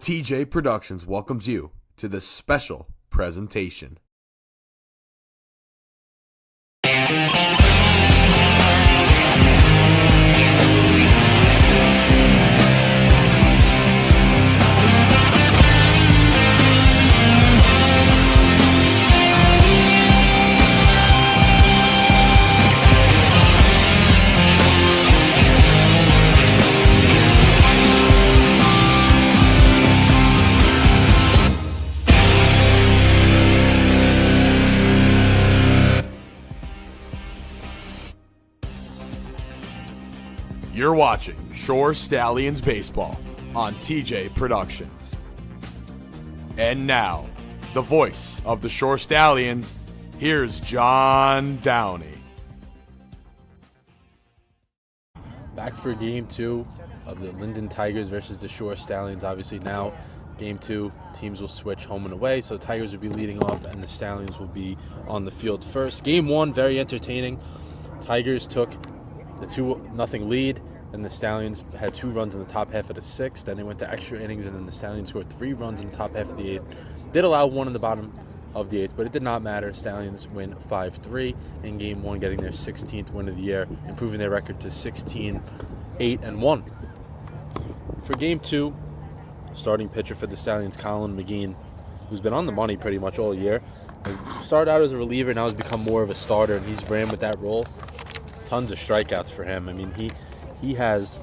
TJ Productions welcomes you to this special presentation. You're watching Shore Stallions Baseball on TJ Productions. And now, the voice of the Shore Stallions, here's John Downey. Back for game two of the Linden Tigers versus the Shore Stallions. Obviously now, game two, teams will switch home and away, so Tigers will be leading off and the Stallions will be on the field first. Game one, very entertaining. Tigers took the 2-0 lead, and the Stallions had 2 runs in the top half of the 6th. Then they went to extra innings, and then the Stallions scored 3 runs in the top half of the 8th. Did allow 1 in the bottom of the 8th, but it did not matter. Stallions win 5-3 in game one, getting their 16th win of the year, improving their record to 16-8-1. For game two, starting pitcher for the Stallions, Colin McGean, who's been on the money pretty much all year, has started out as a reliever, now has become more of a starter, and he's ran with that role. Tons of strikeouts for him. I mean, he has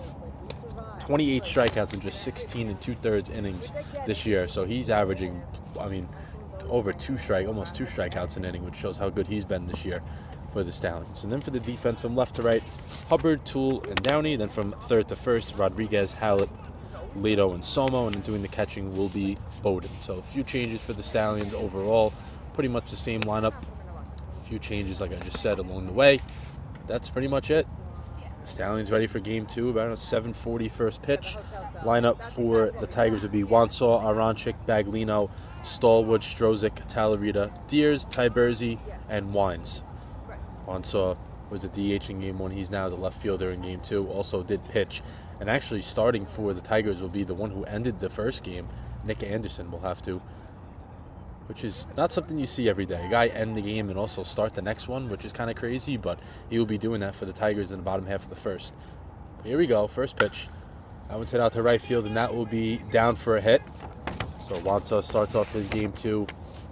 28 strikeouts in just 16 2/3 innings this year. So he's averaging, over almost 2 strikeouts an inning, which shows how good he's been this year for the Stallions. And then for the defense, from left to right, Hubbard, Toole, and Downey. Then from third to first, Rodriguez, Hallett, Leto, and Somo. And then doing the catching will be Bowden. So a few changes for the Stallions overall. Pretty much the same lineup. A few changes, like I just said, along the way. That's pretty much it. Stallions ready for game two, about a 7:40 first pitch. Lineup for the Tigers would be Wansaw, Aronchik, Baglino, Stallwood, Strozik, Talarita, Deers, Tyberzi, and Wines. Wansaw was a DH in game one. He's now the left fielder in game two. Also did pitch. And actually starting for the Tigers will be the one who ended the first game. Nick Anderson will have to, which is not something you see every day. A guy end the game and also start the next one, which is kind of crazy, but he will be doing that for the Tigers in the bottom half of the first. Here we go, first pitch. That one's hit out to right field, and that will be down for a hit. So Wansaw starts off his game two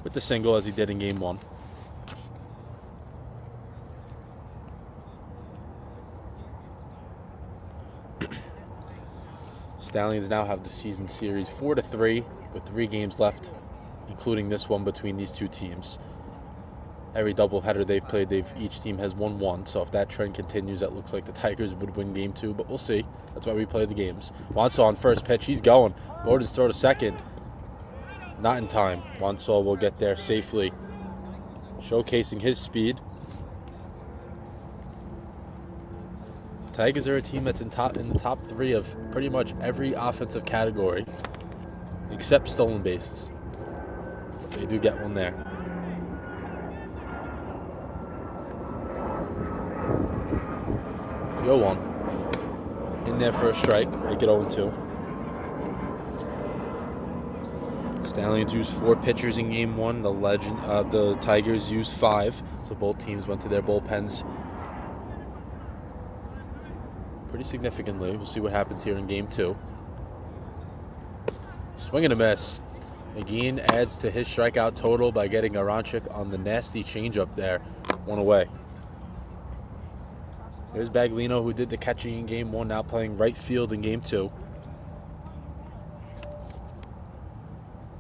with the single, as he did in game one. Stallions now have the season series 4-3 with 3 games left, including this one between these two teams. Every doubleheader they've played, each team has won 1. So if that trend continues, that looks like the Tigers would win game 2, but we'll see. That's why we play the games. Wansaw on first pitch, he's going. Bowden's throw to second. Not in time. Wansaw will get there safely, showcasing his speed. Tigers are a team that's in the top 3 of pretty much every offensive category, except stolen bases. They do get one there. Go one. In there for a strike. Make it 0-2. Stallions used 4 pitchers in game one. The Tigers used 5. So both teams went to their bullpens pretty significantly. We'll see what happens here in game two. Swing and a miss. McGean adds to his strikeout total by getting Aronchik on the nasty changeup there. 1 away. There's Baglino, who did the catching in game one, now playing right field in game two.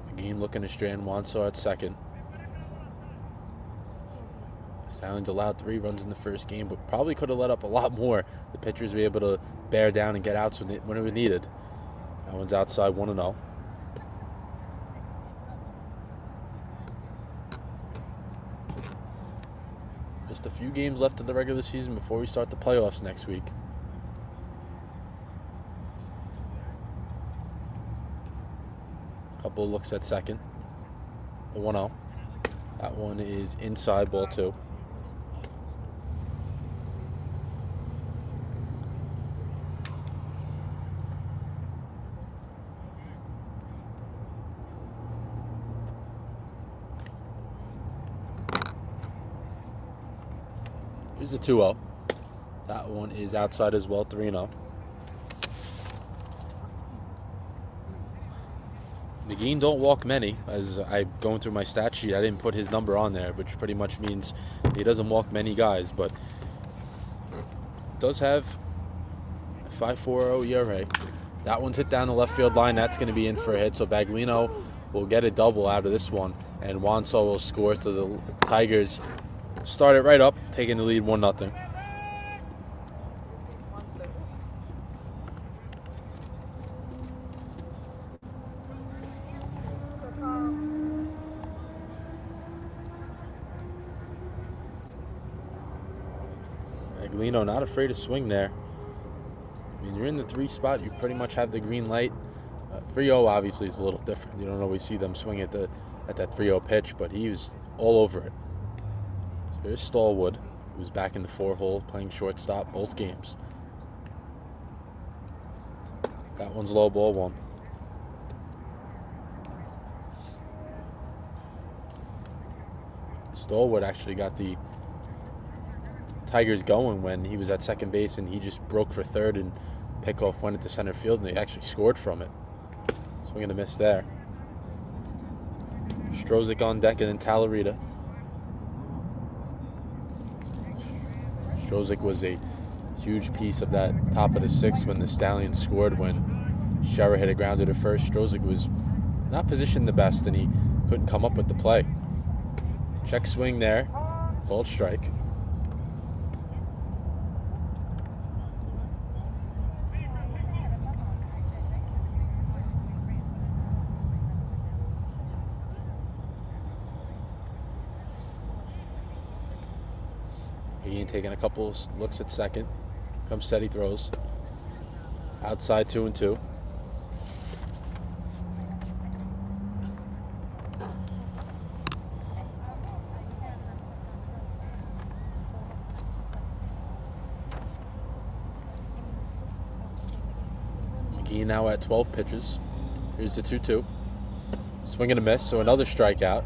McGean looking to strand Wansaw at second. Stallions allowed 3 runs in the first game, but probably could have let up a lot more. The pitchers were able to bear down and get outs when it was needed. That one's outside, 1-0. Just a few games left of the regular season before we start the playoffs next week. Couple of looks at second. The 1-0. That one is inside, ball 2. Here's a 2-0. That one is outside as well, 3-0. McGean don't walk many. As I'm going through my stat sheet, I didn't put his number on there, which pretty much means he doesn't walk many guys, but does have a 5.40 ERA. That one's hit down the left field line. That's going to be in for a hit, so Baglino will get a double out of this one, and Wanso will score, so the Tigers start it right up, taking the lead 1-0. Baglino not afraid to swing there. I mean, you're in the 3 spot, you pretty much have the green light. 3-0 obviously is a little different. You don't always see them swing at that 3-0 pitch, but he was all over it. So here's Stallwood, who's back in the 4-hole, playing shortstop both games. That one's low, ball 1. Stallwood actually got the Tigers going when he was at second base, and he just broke for third, and pickoff went into center field, and they actually scored from it. Swing and a miss there. Strozik on deck, and then Talarita. Strozik was a huge piece of that top of the 6th when the Stallions scored, when Scherer hit a grounder to first. Strozik was not positioned the best, and he couldn't come up with the play. Check swing there, called strike. Again, taking a couple looks at second. Comes steady, throws. Outside 2-2. McGee now at 12 pitches. Here's the 2-2. Swing and a miss, so another strikeout.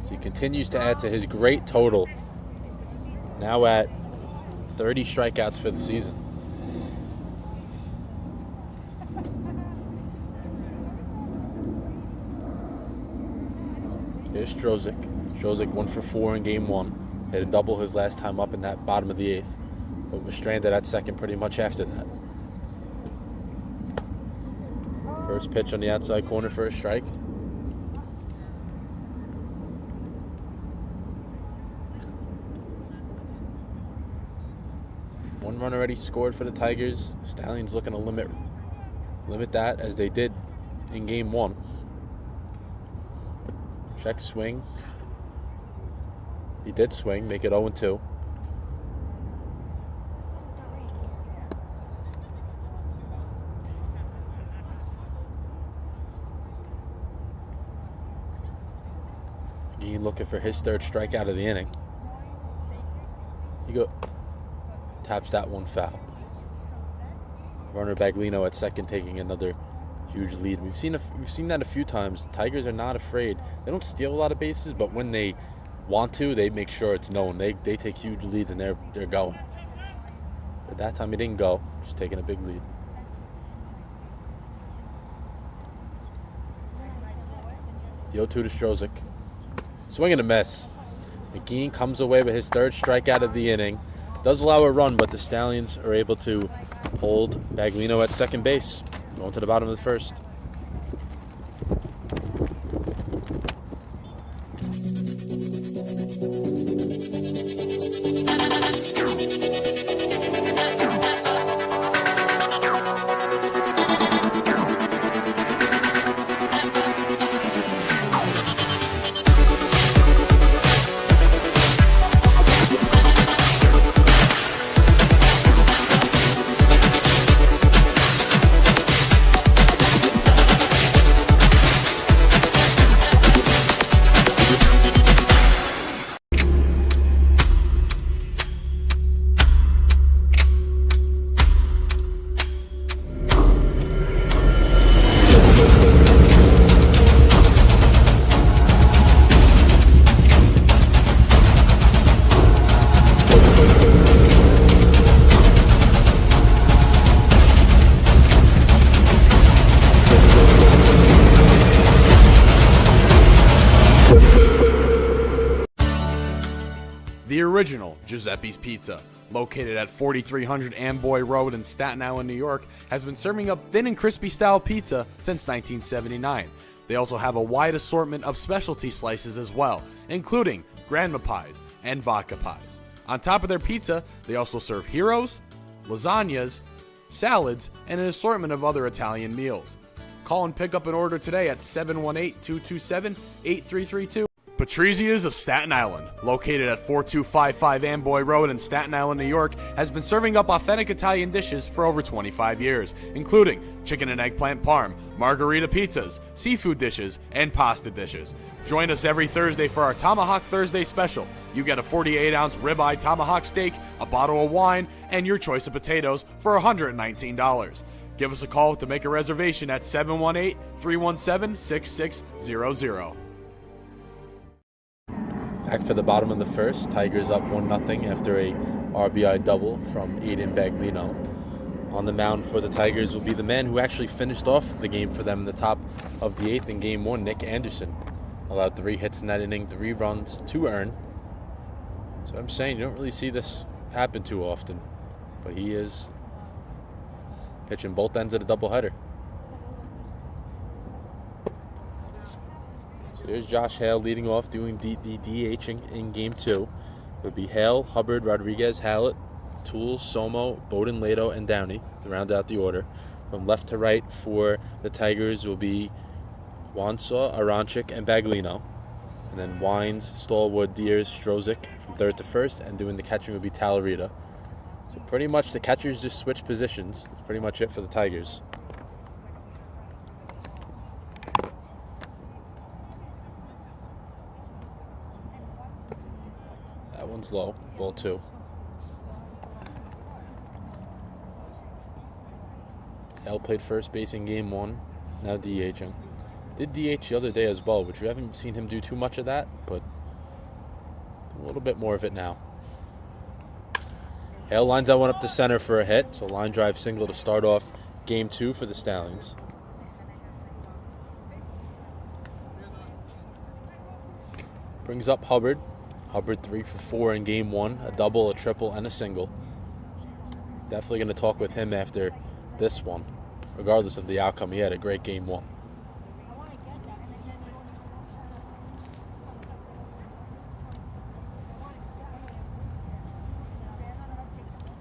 So he continues to add to his great total. Now at 30 strikeouts for the season. Here's Strozik. Strozik 1 for 4 in game 1. Hit a double his last time up in that bottom of the 8th, but was stranded at second pretty much after that. First pitch on the outside corner for a strike. One run already scored for the Tigers. Stallions looking to limit that as they did in game 1. Check swing. He did swing, make it 0-2. Again, looking for his 3rd strikeout of the inning. Taps that one foul. Runner Baglino at second, taking another huge lead. We've seen that a few times. The Tigers are not afraid. They don't steal a lot of bases, but when they want to, they make sure it's known. They take huge leads, and they're going. But that time he didn't go, just taking a big lead. The 0-2 to Strozik. Swing and a miss. McGean comes away with his 3rd strikeout of the inning. Does allow a run, but the Stallions are able to hold Baglino at second base. Going to the bottom of the 1st. original Giuseppe's Pizza, located at 4300 Amboy Road in Staten Island, New York, has been serving up thin and crispy style pizza since 1979. They also have a wide assortment of specialty slices as well, including grandma pies and vodka pies. On top of their pizza, they also serve heroes, lasagnas, salads, and an assortment of other Italian meals. Call and pick up an order today at 718-227-8332. Patrizia's of Staten Island, located at 4255 Amboy Road in Staten Island, New York, has been serving up authentic Italian dishes for over 25 years, including chicken and eggplant parm, margarita pizzas, seafood dishes, and pasta dishes. Join us every Thursday for our Tomahawk Thursday special. You get a 48-ounce ribeye tomahawk steak, a bottle of wine, and your choice of potatoes for $119. Give us a call to make a reservation at 718-317-6600. Back for the bottom of the first, Tigers up 1-0 after a RBI double from Aiden Baglino. On the mound for the Tigers will be the man who actually finished off the game for them in the top of the 8th in Game 1, Nick Anderson. Allowed 3 hits in that inning, 3 runs, 2 earned. So I'm saying you don't really see this happen too often, but he is pitching both ends of the doubleheader. There's Josh Hale leading off, doing the DHing in Game 2. It would be Hale, Hubbard, Rodriguez, Hallett, Tools, Somo, Bowden, Lato, and Downey to round out the order. From left to right for the Tigers will be Wansaw, Aronchik, and Baglino. And then Wines, Stallwood, Deers, Strozik from third to first, and doing the catching would be Talarita. So pretty much the catchers just switch positions. That's pretty much it for the Tigers. That one's low, ball 2. Hale played first base in Game 1, now DHing. Did DH the other day as well, which we haven't seen him do too much of that, but a little bit more of it now. Hale lines that one up to center for a hit, so line drive single to start off Game 2 for the Stallions. Brings up Hubbard. Hubbard 3 for 4 in Game 1, a double, a triple, and a single. Definitely going to talk with him after this one, regardless of the outcome. He had a great Game 1.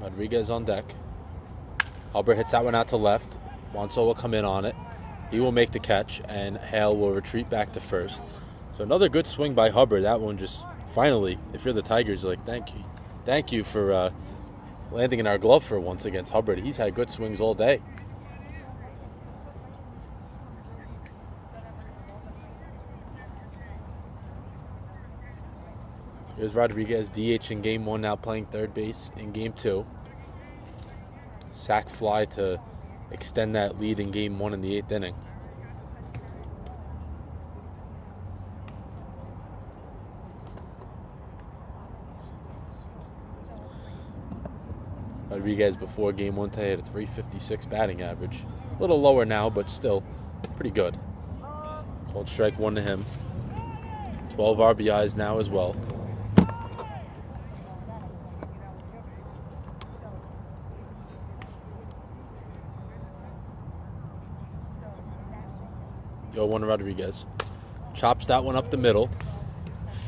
Rodriguez on deck. Hubbard hits that one out to left. Wanso will come in on it. He will make the catch, and Hale will retreat back to first. So another good swing by Hubbard. That one just finally, if you're the Tigers, you're like, thank you. Thank you for landing in our glove for once against Hubbard. He's had good swings all day. Here's Rodriguez, DH in Game 1, now playing third base in Game 2. Sac fly to extend that lead in Game 1 in the 8th inning. Rodriguez before Game 1 today had a .356 batting average. A little lower now, but still pretty good. Called strike 1 to him. 12 RBIs now as well. One Rodriguez chops that one up the middle.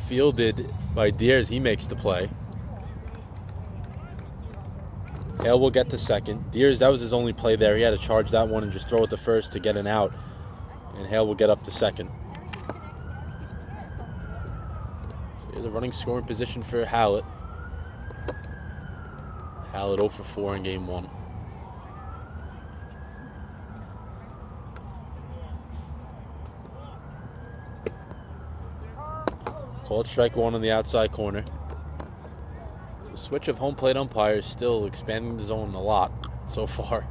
Fielded by Deers. He makes the play. Hale will get to second. Deers, that was his only play there. He had to charge that one and just throw it to first to get an out. And Hale will get up to second. So here's a running scoring position for Hallett. Hallett 0 for 4 in Game 1. Called strike 1 on the outside corner. The switch of home plate umpires still expanding the zone a lot so far.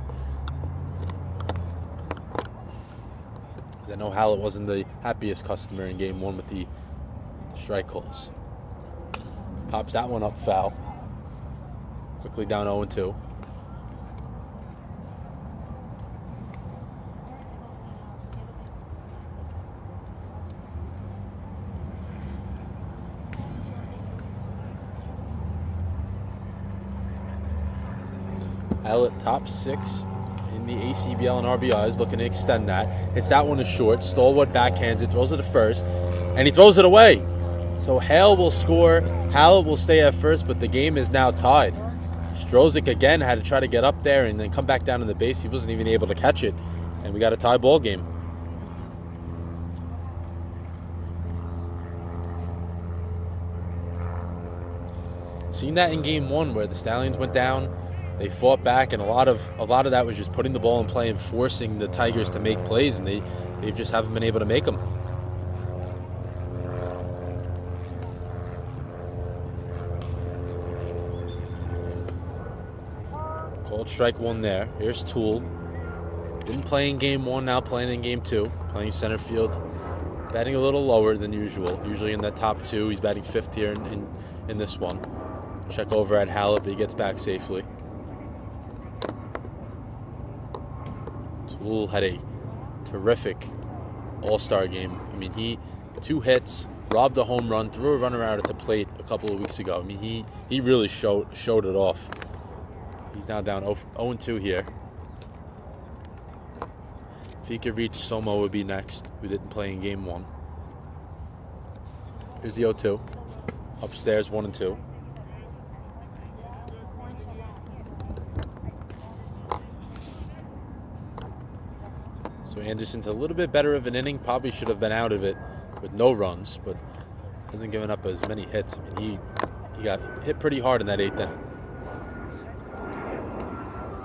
I know Hallett wasn't the happiest customer in Game 1 with the strike calls. Pops that one up foul. Quickly down 0-2. Hallett top 6 in the ACBL and RBIs, looking to extend that. Hits that one to short. Stallwood backhands it, throws it to first, and he throws it away. So Hale will score. Hallett will stay at first, but the game is now tied. Strozik again had to try to get up there and then come back down to the base. He wasn't even able to catch it, and we got a tie ball game. Seen that in game 1 where the Stallions went down. They fought back, and a lot of that was just putting the ball in play and forcing the Tigers to make plays, and they just haven't been able to make them. Called strike 1 there. Here's Toole. Didn't play in game 1, now playing in game 2. Playing center field. Batting a little lower than usual. Usually in the top 2. He's batting 5th here in this one. Check over at Hallett, but he gets back safely. Toole had a terrific all-star game. I mean, he 2 hits, robbed a home run, threw a runner out at the plate a couple of weeks ago. I mean, he really showed it off. He's now down 0-2 here. If he could reach, Somo would be next, who didn't play in game 1. Here's the 0-2. Upstairs, 1-2. So Anderson's a little bit better of an inning. Probably should have been out of it with no runs, but hasn't given up as many hits. I mean, he got hit pretty hard in that 8th inning.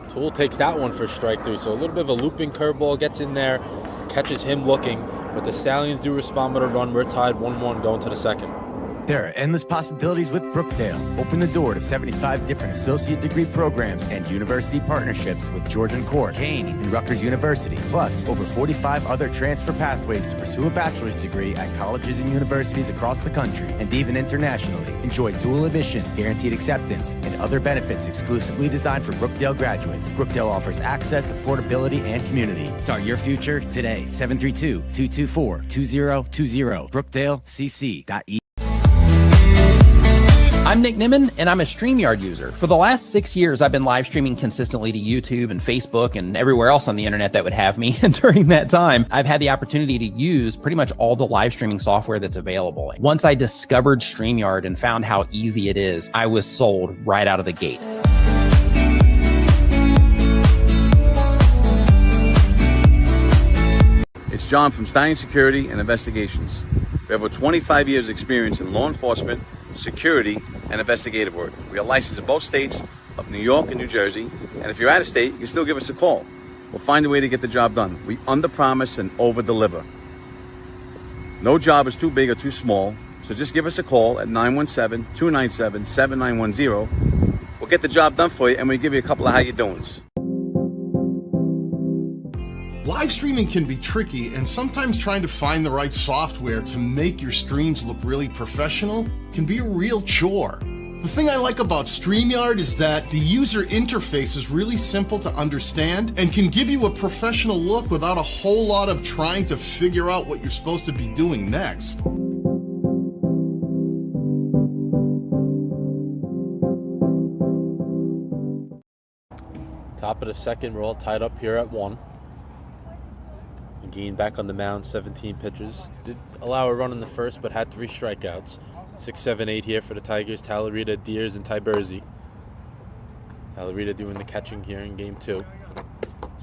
Toole takes that one for strike 3. So a little bit of a looping curveball gets in there, catches him looking, but the Stallions do respond with a run. We're tied 1-1 going to the 2nd. There are endless possibilities with Brookdale. Open the door to 75 different associate degree programs and university partnerships with Georgian Core, Kane, and Rutgers University. Plus, over 45 other transfer pathways to pursue a bachelor's degree at colleges and universities across the country and even internationally. Enjoy dual admission, guaranteed acceptance, and other benefits exclusively designed for Brookdale graduates. Brookdale offers access, affordability, and community. Start your future today. 732-224-2020. BrookdaleCC.edu. I'm Nick Nimmin, and I'm a StreamYard user. For the last 6 years, I've been live streaming consistently to YouTube and Facebook and everywhere else on the internet that would have me. And during that time, I've had the opportunity to use pretty much all the live streaming software that's available. Once I discovered StreamYard and found how easy it is, I was sold right out of the gate. It's John from Stallions Security and Investigations. We have over 25 years experience in law enforcement, security, and investigative work. We are licensed in both states of New York and New Jersey, and if you're out of state, you can still give us a call. We'll find a way to get the job done. We under-promise and over-deliver. No job is too big or too small, so just give us a call at 917-297-7910. We'll get the job done for you, and we'll give you a couple of how you doings. Live streaming can be tricky, and sometimes trying to find the right software to make your streams look really professional can be a real chore. The thing I like about StreamYard is that the user interface is really simple to understand and can give you a professional look without a whole lot of trying to figure out what you're supposed to be doing next. Top of the 2nd, we're all tied up here at 1. McGean back on the mound, 17 pitches. Did allow a run in the 1st, but had 3 strikeouts. 6, 7, 8 here for the Tigers. Talarita, Deers, and Tyberzi. Talarita doing the catching here in game 2. So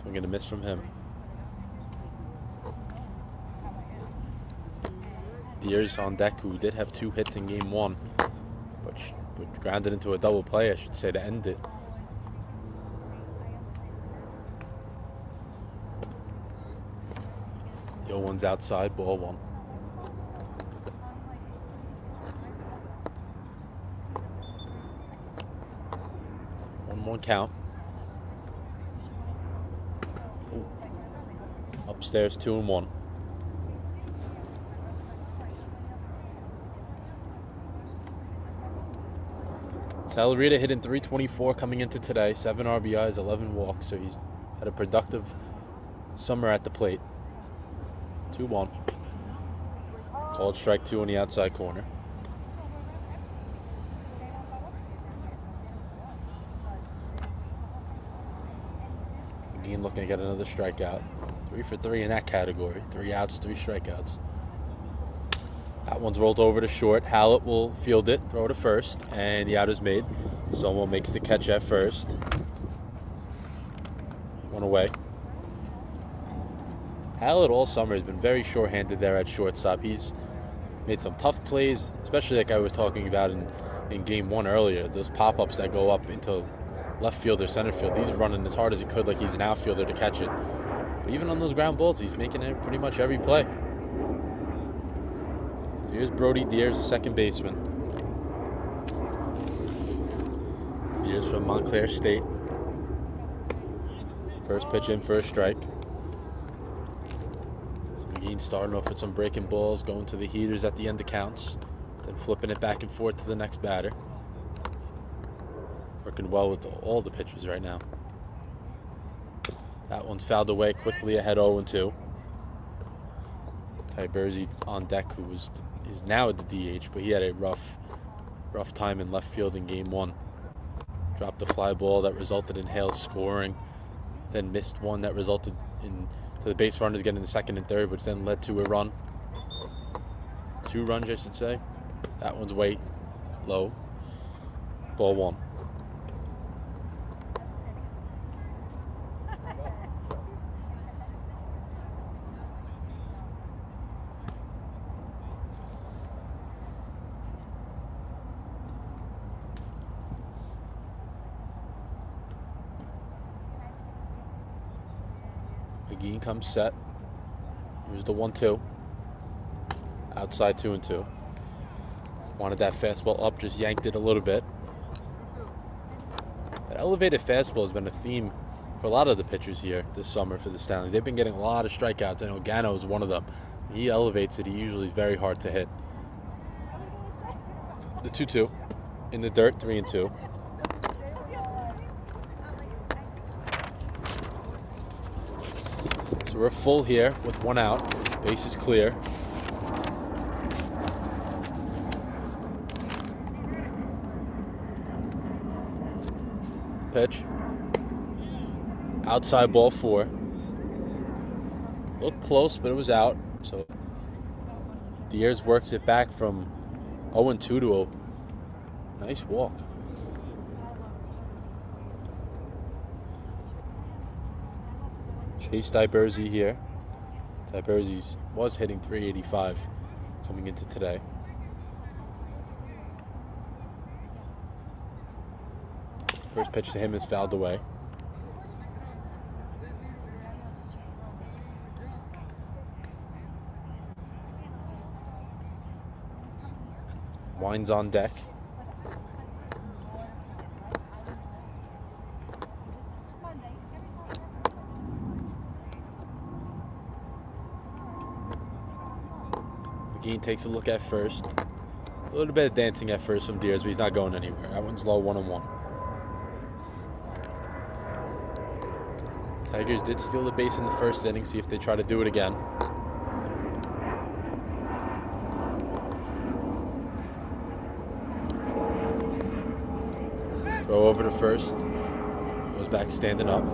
I'm going to miss from him. Deers on deck, who did have 2 hits in game 1, but grounded into a double play, I should say, to end it. The 0-1's outside, ball 1. One count. Ooh. Upstairs, 2-1. Talarita hitting .324 coming into today. 7 RBIs, 11 walks, so he's had a productive summer at the plate. 2-1. Called strike 2 on the outside corner. McGean looking to get another strikeout. 3 for 3 in that category. 3 outs, 3 strikeouts. That one's rolled over to short. Hallett will field it, throw to first, and the out is made. Somo makes the catch at first. 1 away. Hallett all summer has been very short-handed there at shortstop. He's made some tough plays, especially like I was talking about in game 1 earlier. Those pop-ups that go up into left field or center field. He's running as hard as he could like he's an outfielder to catch it. But even on those ground balls, he's making it pretty much every play. So here's Brody Deers, the second baseman. Deers from Montclair State. First pitch in, first strike. So McGean starting off with some breaking balls, going to the heaters at the end of counts, then flipping it back and forth to the next batter. Working well with all the pitchers right now. That one's fouled away quickly, ahead 0-2. Ty Bursey on deck, who is now at the DH, but he had a rough time in left field in game 1. Dropped a fly ball that resulted in Hale scoring, then missed one that resulted in to the base runners getting the second and third, which then led to a run. 2 runs, I should say. That one's way low. Ball 1. McGean comes set. Here's the 1-2. Outside 2-2. Wanted that fastball up, just yanked it a little bit. That elevated fastball has been a theme for a lot of the pitchers here this summer for the Stallions. They've been getting a lot of strikeouts. I know Gano is one of them. He elevates it. He usually is very hard to hit. The 2-2. In the dirt, 3-2. So we're full here with 1 out. Base is clear. Pitch. Outside ball 4. Looked close, but it was out. So Deers works it back from 0-2 to a nice walk. Chase Ty Bursey here. Ty Bursey was hitting .385 coming into today. First pitch to him is fouled away. Wines on deck. McGean takes a look at first. A little bit of dancing at first from Deers, but he's not going anywhere. That one's low, 1-1. Tigers did steal the base in the first inning. See if they try to do it again. Throw over to first. Goes back standing up.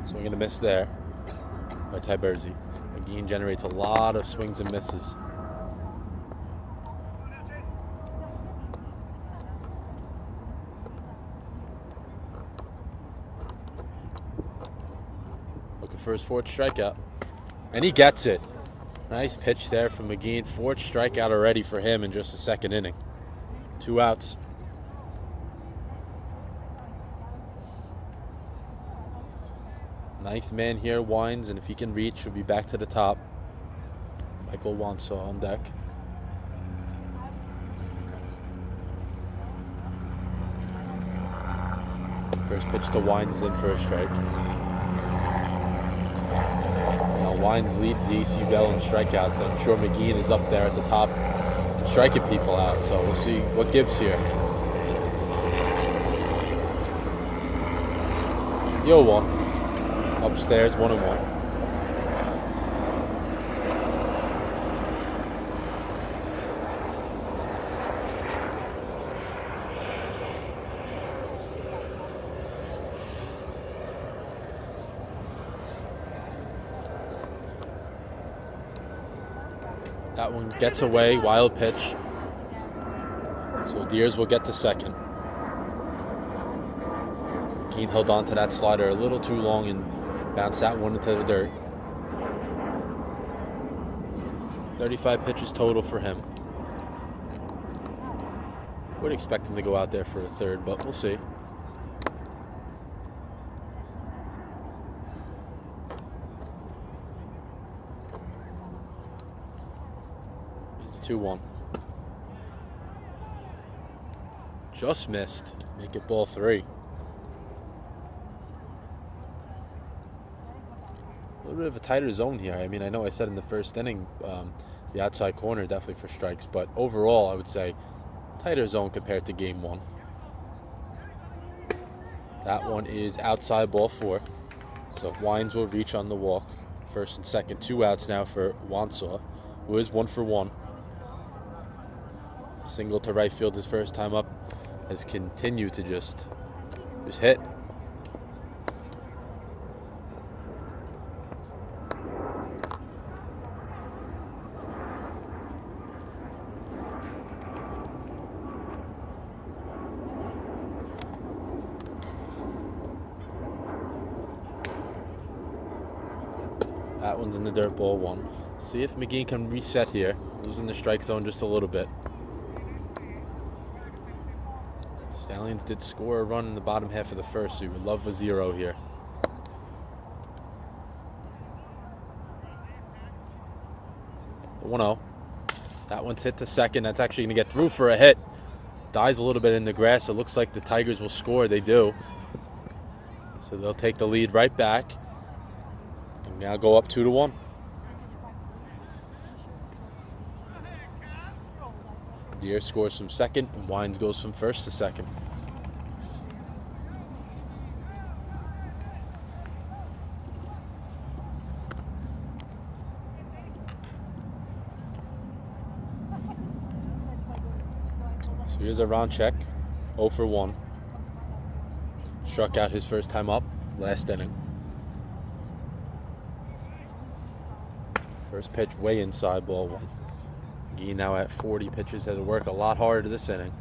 So we're going to miss there by Ty Bursey. McGean generates a lot of swings and misses. Looking for his 4th strikeout. And he gets it. Nice pitch there from McGean. 4th strikeout already for him in just the 2nd inning. 2 outs. Ninth man here, Wines, and if he can reach, he'll be back to the top. Michael Wansaw on deck. First pitch to Wines is in for a strike. Now Wines leads the AC Bell in strikeouts. I'm sure McGean is up there at the top and striking people out. So we'll see what gives here. 0-1. Upstairs, 1-1. That one gets away, wild pitch. So Deers will get to second. Keane held on to that slider a little too long and bounced that one into the dirt. 35 pitches total for him. Would expect him to go out there for a third, but we'll see. It's a 2-1. Just missed. Make it ball 3. A little bit of a tighter zone here. I mean, I know I said in the first inning, the outside corner definitely for strikes, but overall, I would say tighter zone compared to game 1. That one is outside, ball 4. So Wines will reach on the walk. First and second, 2 outs now for Wansaw, who is 1 for 1. Single to right field his first time up. Has continued to just hit. That one's in the dirt, ball 1. See if McGee can reset here. Losing the strike zone just a little bit. Stallions did score a run in the bottom half of the first, so you would love a 0 here. The 1-0. That one's hit to second. That's actually going to get through for a hit. Dies a little bit in the grass. It looks like the Tigers will score. They do. So they'll take the lead right back. And now go up 2-1. Deere scores from second, and Wines goes from first to second. So here's a round check, 0 for 1. Struck out his first time up, last inning. First pitch way inside, ball 1. McGee now at 40 pitches, has to work a lot harder this inning.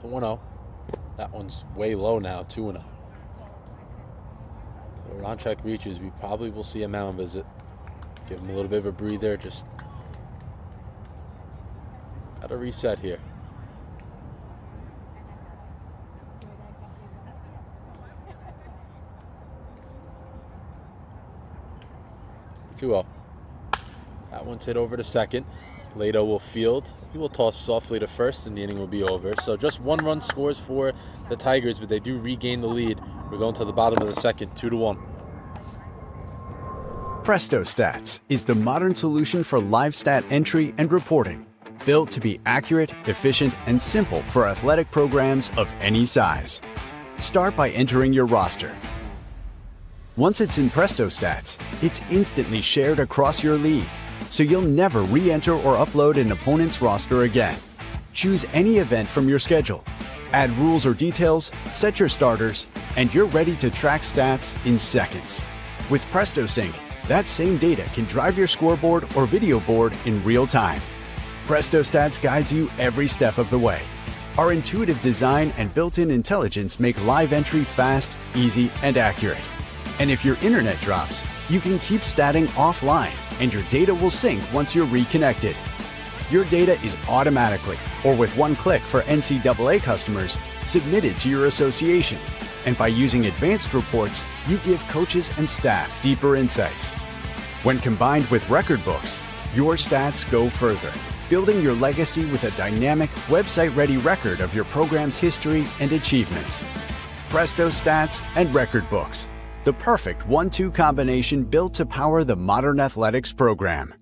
The 1-0. That one's way low now, 2-0. So round check reaches, we probably will see a mound visit. Give him a little bit of a breather, just gotta reset here. 2-0. That one's hit over to second. Lato will field. He will toss softly to first, and the inning will be over. So just 1 run scores for the Tigers, but they do regain the lead. We're going to the bottom of the second, 2-1. Presto Stats is the modern solution for live stat entry and reporting. Built to be accurate, efficient, and simple for athletic programs of any size. Start by entering your roster. Once it's in Presto Stats, it's instantly shared across your league, so you'll never re-enter or upload an opponent's roster again. Choose any event from your schedule, add rules or details, set your starters, and you're ready to track stats in seconds. With Presto Sync, that same data can drive your scoreboard or video board in real time. Presto Stats guides you every step of the way. Our intuitive design and built-in intelligence make live entry fast, easy, and accurate. And if your internet drops, you can keep statting offline, and your data will sync once you're reconnected. Your data is automatically, or with one click for NCAA customers, submitted to your association. And by using advanced reports, you give coaches and staff deeper insights. When combined with record books, your stats go further, building your legacy with a dynamic, website-ready record of your program's history and achievements. Presto Stats and record books. The perfect 1-2 combination built to power the modern athletics program.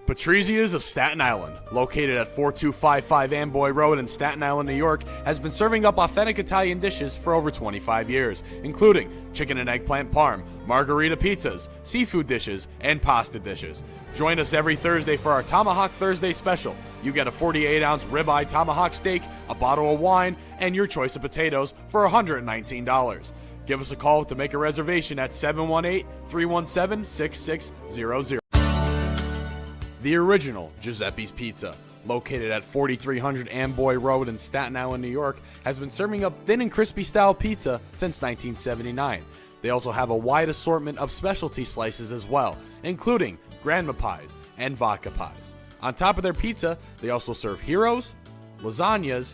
Patrizia's of Staten Island, located at 4255 Amboy Road in Staten Island, New York, has been serving up authentic Italian dishes for over 25 years, including chicken and eggplant parm, margarita pizzas, seafood dishes, and pasta dishes. Join us every Thursday for our Tomahawk Thursday special. You get a 48-ounce ribeye tomahawk steak, a bottle of wine, and your choice of potatoes for $119. Give us a call to make a reservation at 718-317-6600. The original Giuseppe's Pizza, located at 4300 Amboy Road in Staten Island, New York, has been serving up thin and crispy style pizza since 1979. They also have a wide assortment of specialty slices as well, including grandma pies and vodka pies. On top of their pizza, they also serve heroes, lasagnas,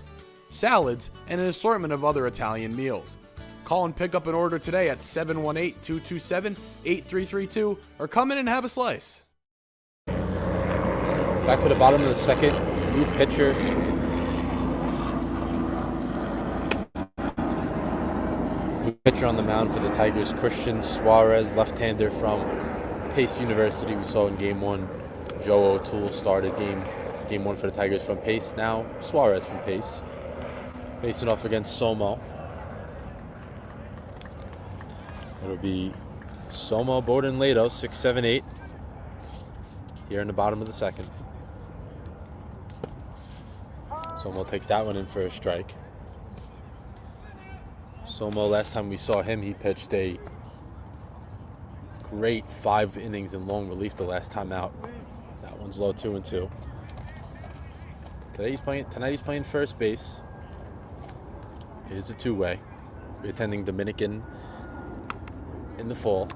salads, and an assortment of other Italian meals. Call and pick up an order today at 718-227-8332 or come in and have a slice. Back to the bottom of the second, new pitcher. New pitcher on the mound for the Tigers, Christian Suarez, left-hander from Pace University. We saw in Game 1, Joe O'Toole started Game 1 for the Tigers from Pace. Now Suarez from Pace, facing off against Somo. It'll be Somo, Bowden, Lato, 6, 7, 8 here in the bottom of the second. Somo takes that one in for a strike. Somo, last time we saw him, he pitched a great 5 innings in long relief the last time out. That one's low, 2-2. Tonight he's playing first base. It is a two-way. Attending Dominican in the fall.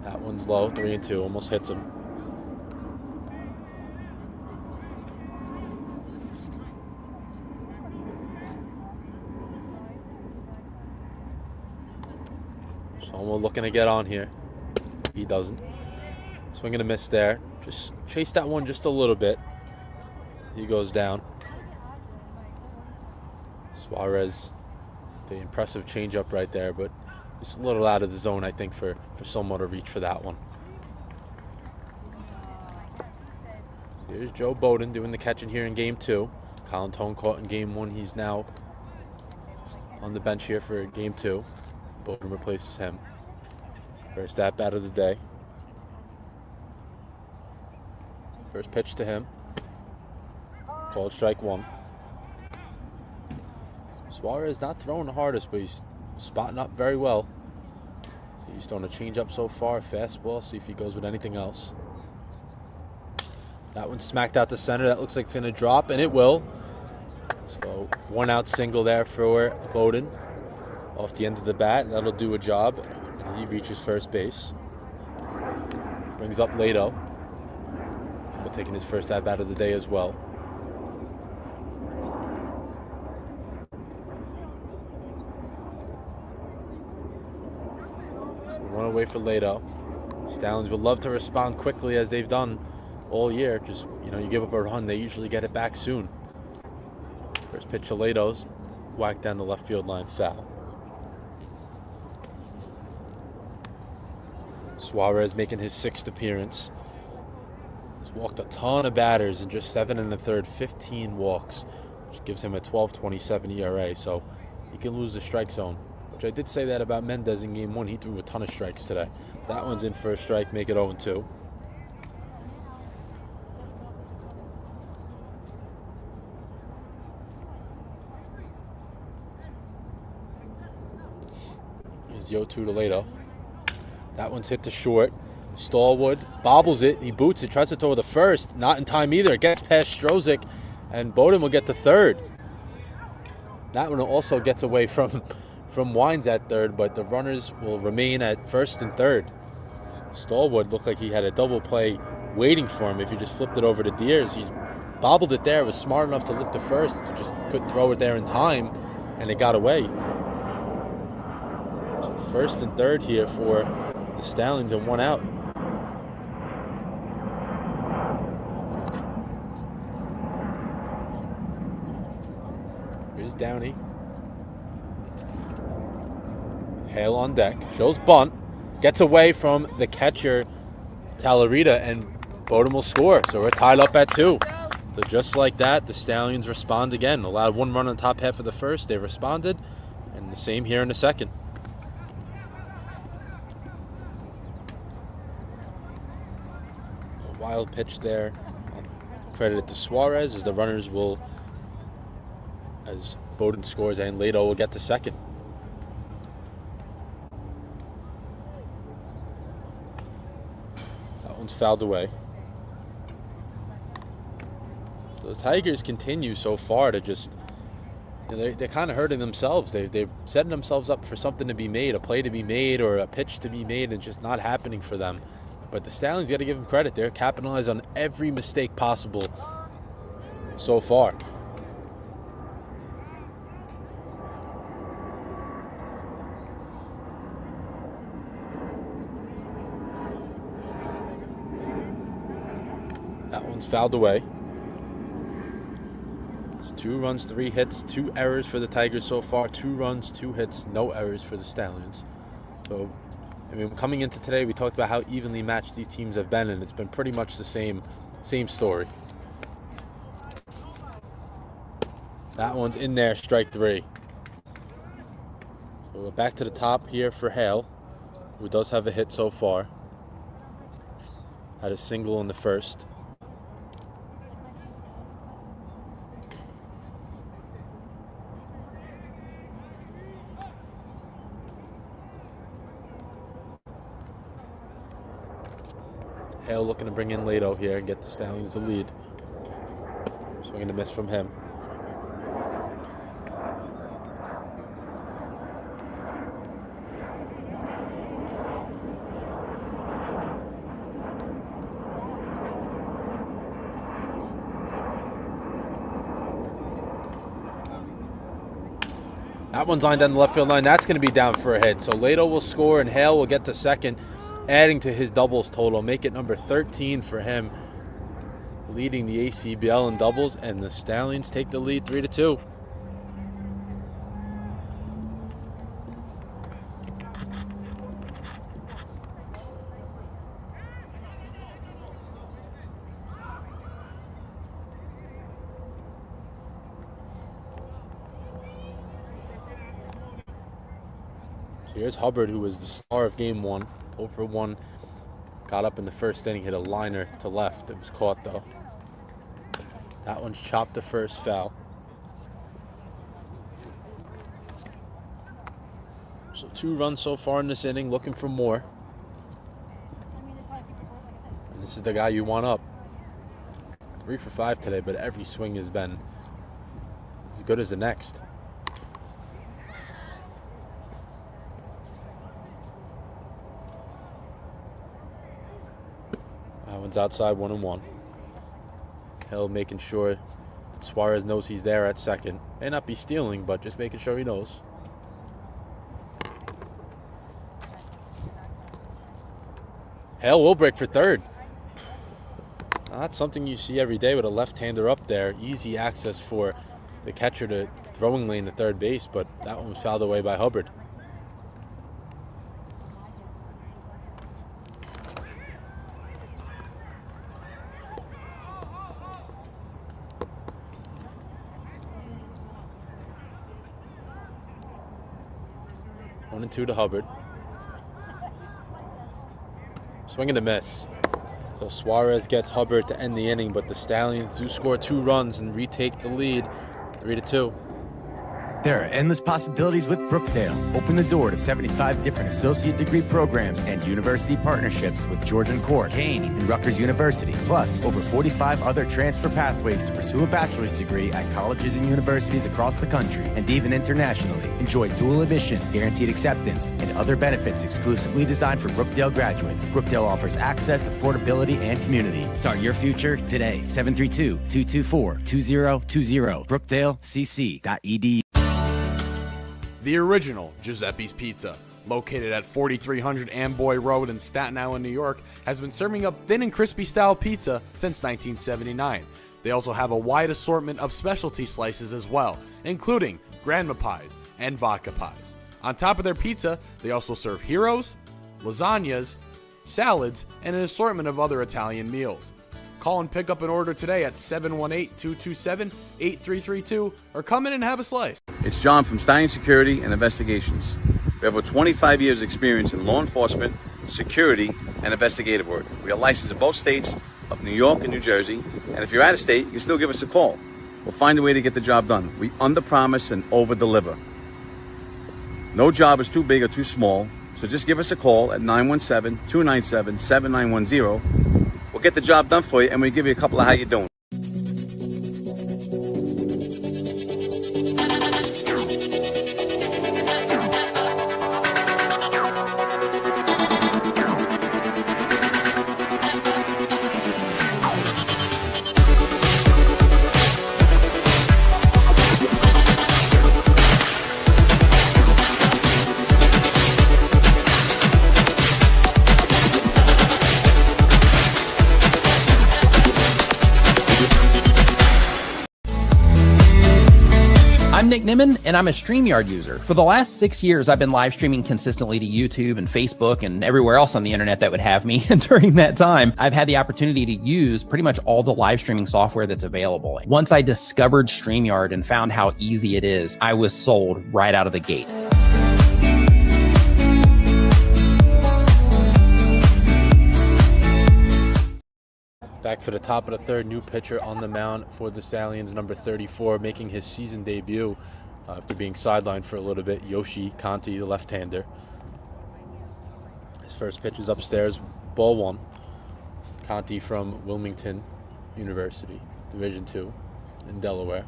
That one's low, 3-2, almost hits him. Somo looking to get on here. He doesn't. Swing and a miss there. Just chase that one just a little bit. He goes down. Suarez, the impressive changeup right there, but just a little out of the zone, I think, for Somo to reach for that one. So here's Joe Bowden doing the catching here in Game 2. Colin Tone caught in Game 1. He's now on the bench here for Game 2. Bowden replaces him. First at-bat of the day. First pitch to him. Called strike 1. Suarez not throwing the hardest, but he's spotting up very well. So he's throwing a changeup so far, fastball. See if he goes with anything else. That one smacked out to center. That looks like it's going to drop, and it will. So 1-out single there for Bowden. Off the end of the bat, that'll do a job. And he reaches first base. Brings up Lato. He'll taking his first at-bat of the day as well. So 1 away for Lato. Stallions would love to respond quickly as they've done all year. Just, you give up a run, they usually get it back soon. First pitch to Lato's whacked down the left field line, foul. Suarez making his 6th appearance. He's walked a ton of batters in just 7 1/3, 15 walks, which gives him a 12.27 ERA. So he can lose the strike zone, which I did say that about Mendez in Game 1. He threw a ton of strikes today. That one's in for a strike, make it 0-2. Here's Yo2 to Lato. That one's hit to short. Stallwood bobbles it. He boots it, tries to throw the first. Not in time either. It gets past Strozik, and Bowden will get to third. That one also gets away from Wines at third, but the runners will remain at first and third. Stallwood looked like he had a double play waiting for him if he just flipped it over to Deers. He bobbled it there, was smart enough to look to first. He just couldn't throw it there in time, and it got away. So first and third here for the Stallions and 1 out. Here's Downey. Hale on deck. Shows bunt. Gets away from the catcher, Talarita, and Bowdoin will score, so we're tied up at 2. So just like that, the Stallions respond again. Allowed 1 run on the top half of the first. They responded, and the same here in the second. A wild pitch there. I'll credit it to Suarez as the runners will, as Bowdoin scores and Lado will get to second. That one's fouled away. So the Tigers continue so far to just, they're kind of hurting themselves. They're setting themselves up for something to be made, a play to be made or a pitch to be made, and just not happening for them. But the Stallions, got to give them credit. They're capitalizing on every mistake possible so far. That one's fouled away. 2 runs, 3 hits, 2 errors for the Tigers so far. 2 runs, 2 hits, no errors for the Stallions. So, I mean, coming into today, we talked about how evenly matched these teams have been, and it's been pretty much the same story. That one's in there, strike 3. So we're back to the top here for Hale, who does have a hit so far. Had a single in the first. Hale looking to bring in Lado here and get the Stallions the lead. Swing and a miss from him. That one's lined down the left field line. That's going to be down for a hit. So Lado will score and Hale will get to second, adding to his doubles total. Make it number 13 for him, leading the ACBL in doubles, and the Stallions take the lead 3-2. Here's Hubbard, who was the star of game 1. 0-for-1. Got up in the first inning, hit a liner to left. It was caught, though. That one's chopped the first foul. So 2 runs so far in this inning, looking for more. And this is the guy you want up. 3 for 5 today, but every swing has been as good as the next. That one's outside, 1-1. Hill making sure that Suarez knows he's there at second. May not be stealing, but just making sure he knows. Hale will break for third. Not something you see every day with a left-hander up there. Easy access for the catcher to throwing lane to third base, but that one was fouled away by Hubbard. One and 2 to Hubbard. Swing and a miss. So Suarez gets Hubbard to end the inning, but the Stallions do score 2 runs and retake the lead, 3-2. There are endless possibilities with Brookdale. Open the door to 75 different associate degree programs and university partnerships with Georgian Court, Kane, and Rutgers University. Plus, over 45 other transfer pathways to pursue a bachelor's degree at colleges and universities across the country and even internationally. Enjoy dual admission, guaranteed acceptance, and other benefits exclusively designed for Brookdale graduates. Brookdale offers access, affordability, and community. Start your future today. 732-224-2020. BrookdaleCC.edu. The original Giuseppe's Pizza, located at 4300 Amboy Road in Staten Island, New York, has been serving up thin and crispy style pizza since 1979. They also have a wide assortment of specialty slices as well, including grandma pies and vodka pies. On top of their pizza, they also serve heroes, lasagnas, salads, and an assortment of other Italian meals. Call and pick up an order today at 718-227-8332 or come in and have a slice. It's John from Stallions Security and Investigations. We have over 25 years experience in law enforcement, security, and investigative work. We are licensed in both states of New York and New Jersey. And if you're out of state, you can still give us a call. We'll find a way to get the job done. We under-promise and over-deliver. No job is too big or too small, so just give us a call at 917-297-7910. We'll get the job done for you, and we'll give you a couple of how you doing. I'm Nick Nimmin, and I'm a StreamYard user. For the last 6 years, I've been live streaming consistently to YouTube and Facebook and everywhere else on the internet that would have me. And during that time, I've had the opportunity to use pretty much all the live streaming software that's available. Once I discovered StreamYard and found how easy it is, I was sold right out of the gate. Back for the top of the third, new pitcher on the mound for the Stallions, number 34, making his season debut after being sidelined for a little bit. Yoshi Conti, the left-hander. His first pitch is upstairs, ball one. Conti from Wilmington University, Division II in Delaware.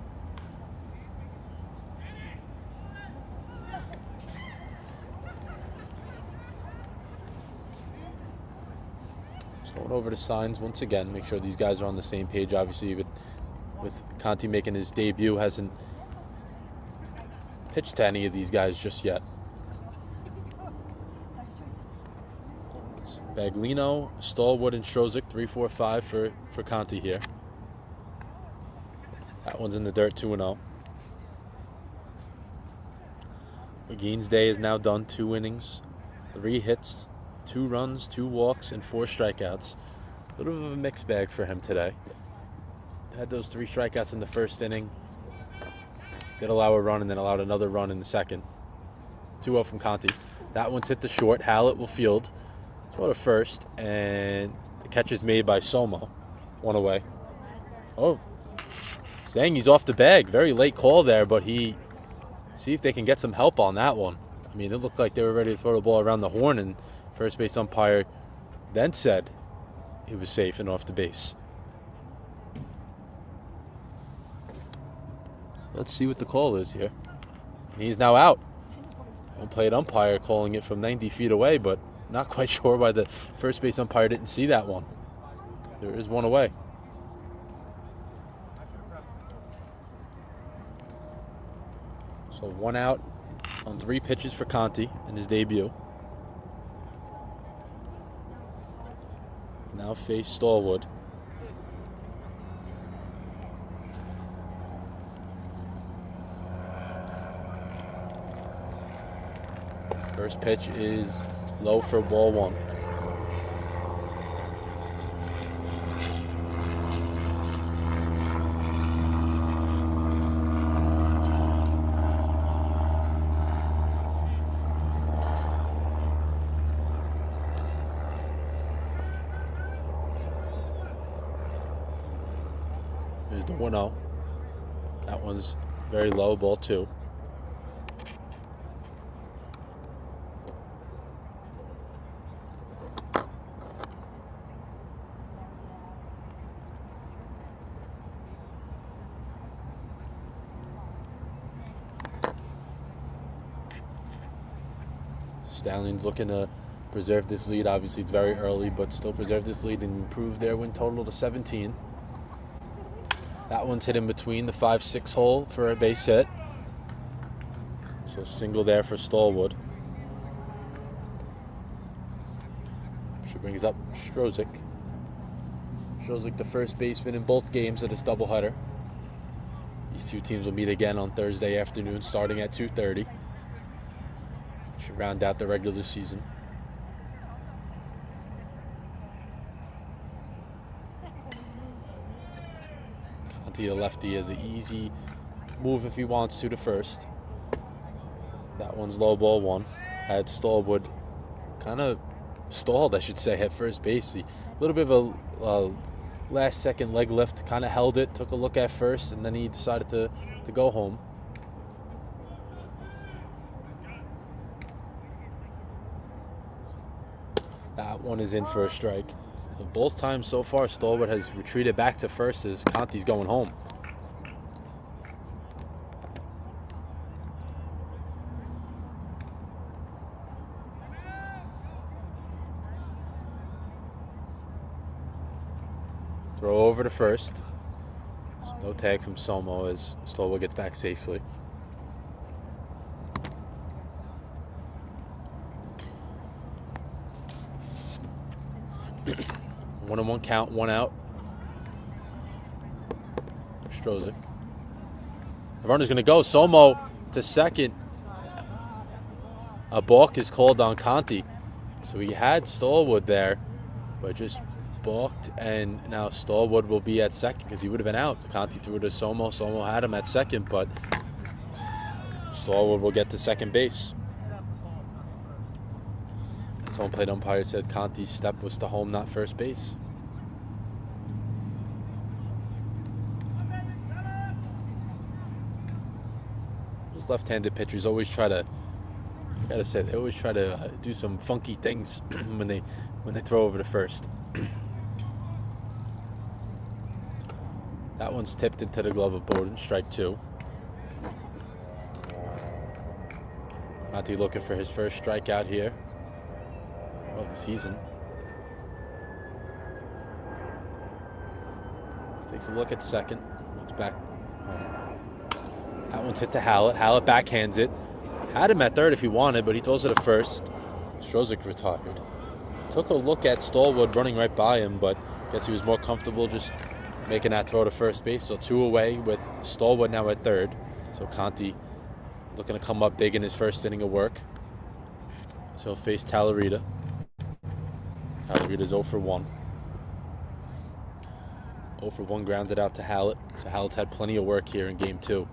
Going over the signs once again, make sure these guys are on the same page. Obviously, with Conti making his debut, hasn't pitched to any of these guys just yet. It's Baglino, Stallwood, and Strozik, 3-4-5 for Conti here. That one's in the dirt, 2-0. McGean's day is now done. 2 innings, 3 hits, 2 runs, 2 walks, and 4 strikeouts. A little bit of a mixed bag for him today. Had those 3 strikeouts in the first inning. Did allow a run and then allowed another run in the second. 2-0 from Conti. That one's hit to short. Hallett will field. Throw to first, and the catch is made by Somo. 1 away. Oh, saying he's off the bag. Very late call there, but see if they can get some help on that one. I mean, it looked like they were ready to throw the ball around the horn, and first base umpire then said he was safe and off the base. Let's see what the call is here. And he's now out. Home plate umpire calling it from 90 feet away, but not quite sure why the first base umpire didn't see that one. There is 1 away. So 1 out on 3 pitches for Conti in his debut. Now face Stallwood. First pitch is low for ball 1. There's the 1-0. That one's very low, ball 2. Stallions looking to preserve this lead. Obviously, it's very early, but still preserve this lead and improve their win total to 17. That one's hit in between the 5-6 hole for a base hit. So single there for Stallwood. She brings up Strozik. Strozik, the first baseman in both games of this doubleheader. These two teams will meet again on Thursday afternoon starting at 2:30. Should round out the regular season. Conti, the lefty, has an easy move if he wants to first. That one's low ball one. Had Stallwood kind of stalled, I should say, at first base. A little bit of a last second leg lift, kind of held it, took a look at first, and then he decided to go home. That one is in for a strike. So both times so far, Stallwood has retreated back to first as Conti's going home. Throw over to first. No tag from Somo as Stallwood gets back safely. One and one count, one out. Strozik. The runner's going to go. Somo to second. A balk is called on Conti. So he had Stallwood there, but just balked, and now Stallwood will be at second because he would have been out. Conti threw to Somo. Somo had him at second, but Stallwood will get to second base. Home plate umpire said Conti's step was to home, not first base. Those left-handed pitchers always try to, I gotta say, they always try to do some funky things when they throw over to first. That one's tipped into the glove of Bowden, strike two. Conti looking for his first strikeout here of the season. Takes a look at second. Looks back. That one's hit to Hallett. Hallett backhands it. Had him at third if he wanted, but he throws it at first. Strozik retired. Took a look at Stallwood running right by him, but I guess he was more comfortable just making that throw to first base. So two away with Stallwood now at third. So Conti looking to come up big in his first inning of work. So he'll face Talarita. Talarita's 0 for 1. 0 for 1 grounded out to Hallett. So Hallett's had plenty of work here in game two.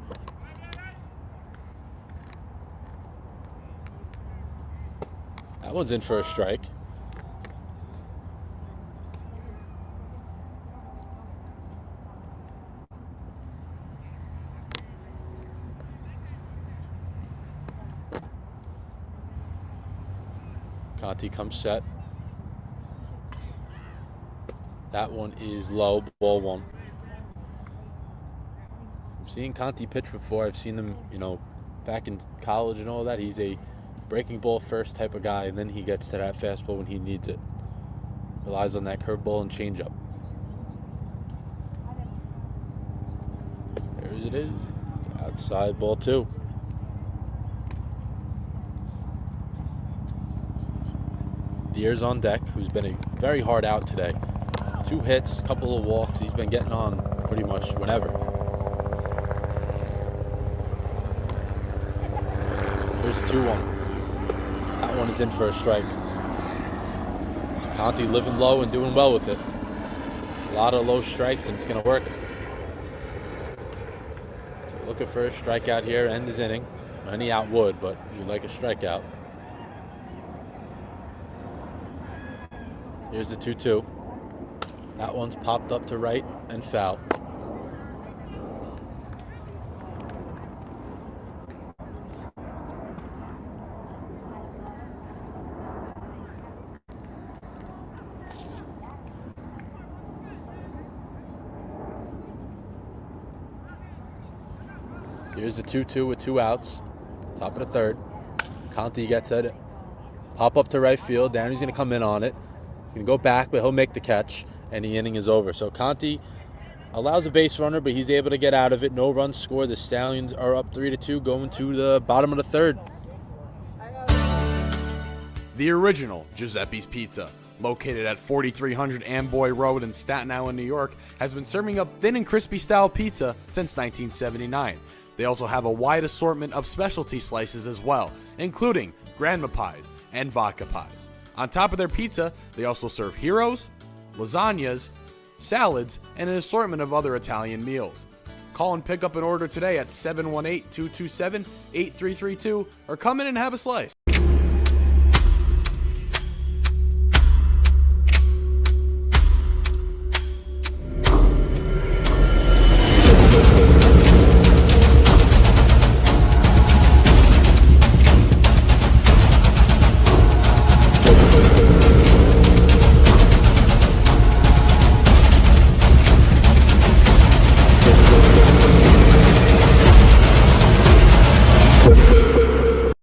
That one's in for a strike. Conti comes set. That one is low, ball one. I've seen Conti pitch before. I've seen him, back in college and all that. He's a breaking ball first type of guy, and then he gets to that fastball when he needs it. Relies on that curveball and changeup. There it is. Outside, ball two. Deere's on deck, who's been a very hard out today. 2 hits, couple of walks. He's been getting on pretty much whenever. Here's a 2-1. That one is in for a strike. Conti living low and doing well with it. A lot of low strikes, and it's going to work. So looking for a strikeout here, end his inning. Any out would, but you'd like a strikeout. Here's the 2-2. That one's popped up to right and foul. So here's the 2-2 with 2 outs. Top of the third. Conti gets it. Pop up to right field. Downey's going to come in on it. He's going to go back, but he'll make the catch, and the inning is over. So Conti allows a base runner, but he's able to get out of it. No runs scored. The Stallions are up 3-2 going to the bottom of the third. The original Giuseppe's Pizza, located at 4300 Amboy Road in Staten Island, New York, has been serving up thin and crispy style pizza since 1979. They also have a wide assortment of specialty slices as well, including grandma pies and vodka pies. On top of their pizza, they also serve heroes, lasagnas, salads, and an assortment of other Italian meals. Call and pick up an order today at 718-227-8332 or come in and have a slice.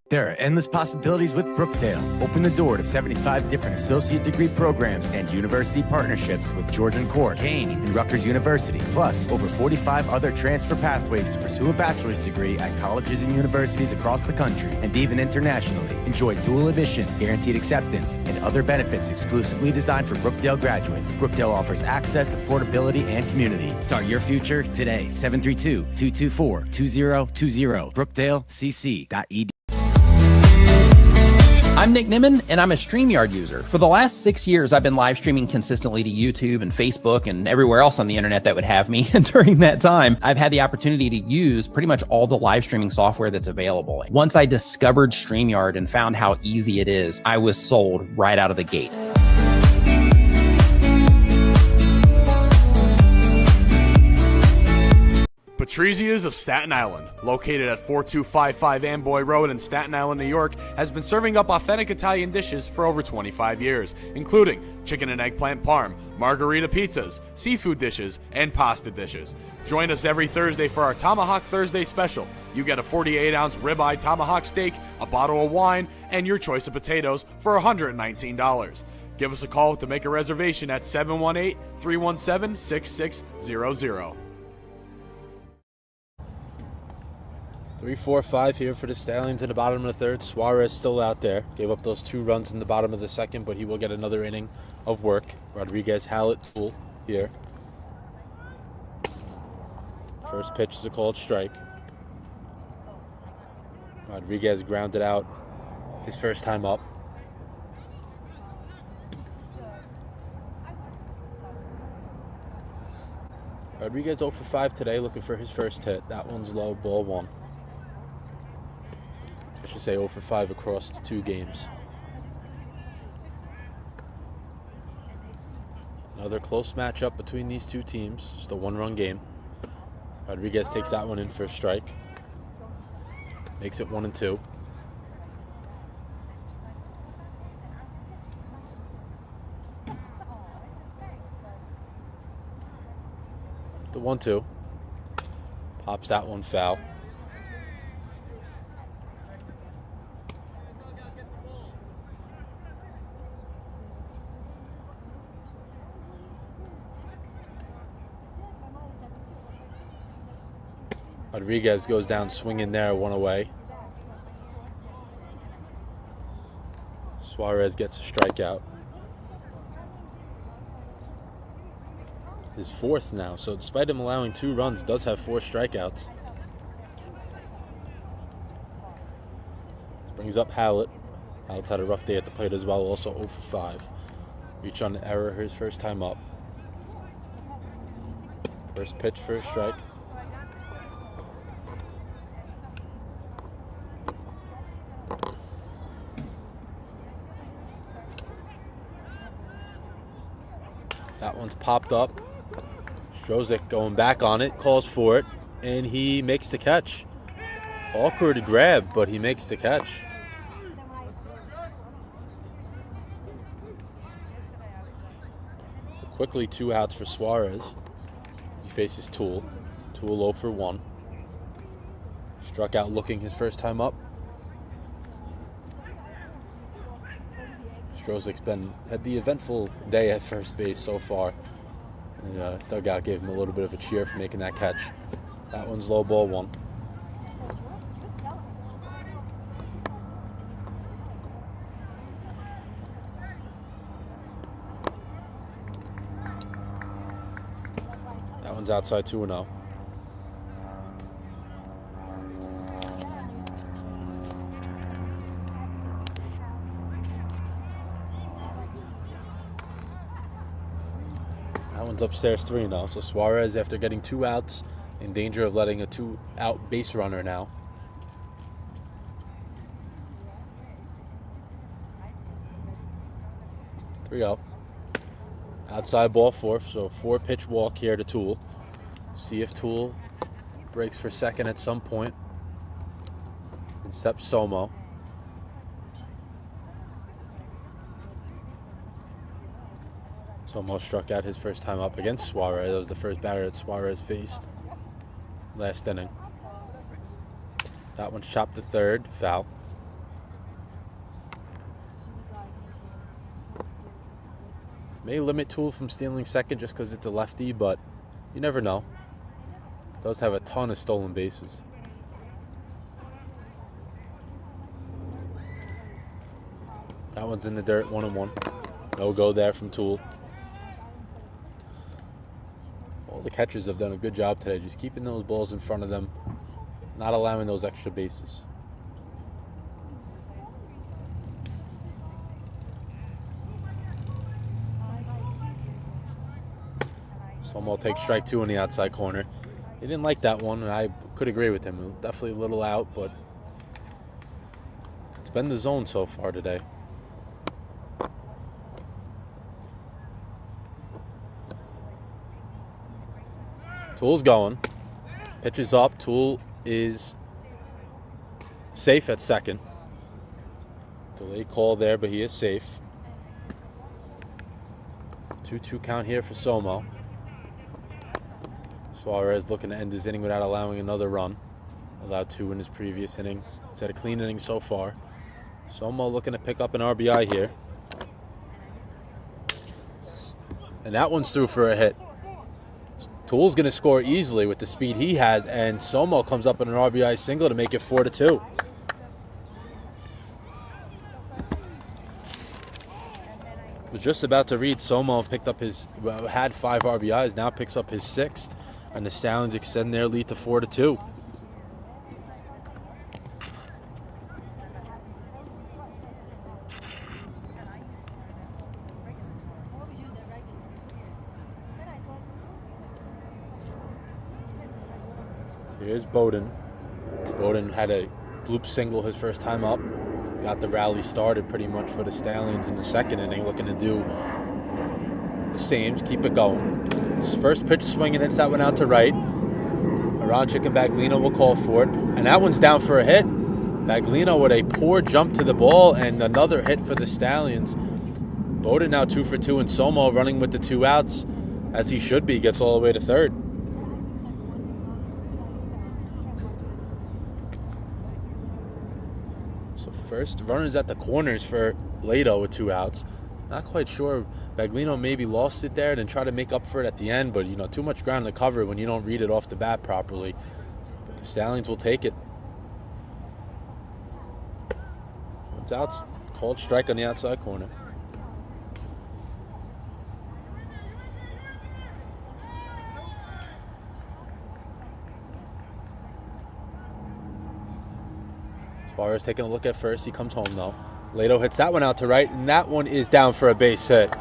There are endless possibilities with Brookdale. Open the door to 75 different associate degree programs and university partnerships with Georgian Core, Kane, and Rutgers University. Plus, over 45 other transfer pathways to pursue a bachelor's degree at colleges and universities across the country and even internationally. Enjoy dual admission, guaranteed acceptance, and other benefits exclusively designed for Brookdale graduates. Brookdale offers access, affordability, and community. Start your future today. 732-224-2020. BrookdaleCC.edu. I'm Nick Nimmin, and I'm a StreamYard user. For the last 6 years, I've been live streaming consistently to YouTube and Facebook and everywhere else on the internet that would have me. And during that time, I've had the opportunity to use pretty much all the live streaming software that's available. Once I discovered StreamYard and found how easy it is, I was sold right out of the gate. Patrizia's of Staten Island, located at 4255 Amboy Road in Staten Island, New York, has been serving up authentic Italian dishes for over 25 years, including chicken and eggplant parm, margarita pizzas, seafood dishes, and pasta dishes. Join us every Thursday for our Tomahawk Thursday special. You get a 48-ounce ribeye tomahawk steak, a bottle of wine, and your choice of potatoes for $119. Give us a call to make a reservation at 718-317-6600. 3-4-5 here for the Stallions in the bottom of the third. Suarez still out there. Gave up those 2 runs in the bottom of the second, but he will get another inning of work. Rodriguez, Hallett, Poole here. First pitch is a called strike. Rodriguez grounded out his first time up. Rodriguez 0 for 5 today, looking for his first hit. That one's low, ball 1. I should say 0 for 5 across the 2 games. Another close matchup between these 2 teams. Just a 1-run game. Rodriguez takes that one in for a strike. Makes it 1-2. The 1-2. Pops that one foul. Rodriguez goes down swinging there, 1 away. Suarez gets a strikeout. His 4th now, so despite him allowing 2 runs, does have 4 strikeouts. Brings up Hallett. Hallett's had a rough day at the plate as well, also 0 for 5. Reach on the error his first time up. First pitch for a strike. That one's popped up. Strozik going back on it, calls for it, and he makes the catch. Awkward grab, but he makes the catch. Quickly 2 outs for Suarez. He faces Toole. Toole 0 for 1. Struck out looking his first time up. Strozik's had the eventful day at first base so far. The dugout gave him a little bit of a cheer for making that catch. That one's low, ball 1. That one's outside 2-0. That one's upstairs 3-0. So Suarez, after getting 2 outs in danger of letting a 2-out base runner now. Three out. Outside ball 4, so 4-pitch walk here to Toole. See if Toole breaks for second at some point. And steps Somo. Somo struck out his first time up against Suarez. That was the first batter that Suarez faced last inning. That one's chopped to third, foul. May limit Toole from stealing second just because it's a lefty, but you never know. Does have a ton of stolen bases. That one's in the dirt, 1-1. No go there from Toole. All the catchers have done a good job today, just keeping those balls in front of them, not allowing those extra bases. Somo takes strike 2 in the outside corner. He didn't like that one, and I could agree with him. It was definitely a little out, but it's been the zone so far today. Toole's going. Pitches up. Toole is safe at second. Delayed call there, but he is safe. 2-2 count here for Somo. Suarez looking to end his inning without allowing another run. Allowed 2 in his previous inning. He's had a clean inning so far. Somo looking to pick up an RBI here. And that one's through for a hit. Toole's going to score easily with the speed he has, and Somo comes up with an RBI single to make it 4-2. Was just about to read Somo picked up had 5 RBIs, now picks up his 6th, and the Stallions extend their lead to 4-2. Here's Bowden. Bowden had a bloop single his first time up. Got the rally started pretty much for the Stallions in the second inning, looking to do the same, just keep it going. His first pitch swinging, hits that one out to right. Aronchik and Baglino will call for it, and that one's down for a hit. Baglino with a poor jump to the ball and another hit for the Stallions. Bowden now 2 for 2, and Somo running with the 2 outs, as he should be, gets all the way to third. First, runners at the corners for Lato with 2 outs. Not quite sure. Baglino maybe lost it there and then tried to make up for it at the end, but too much ground to cover when you don't read it off the bat properly. But the Stallions will take it. It's out. Called strike on the outside corner. Suarez taking a look at first. He comes home, though. Lato hits that one out to right, and that one is down for a base hit.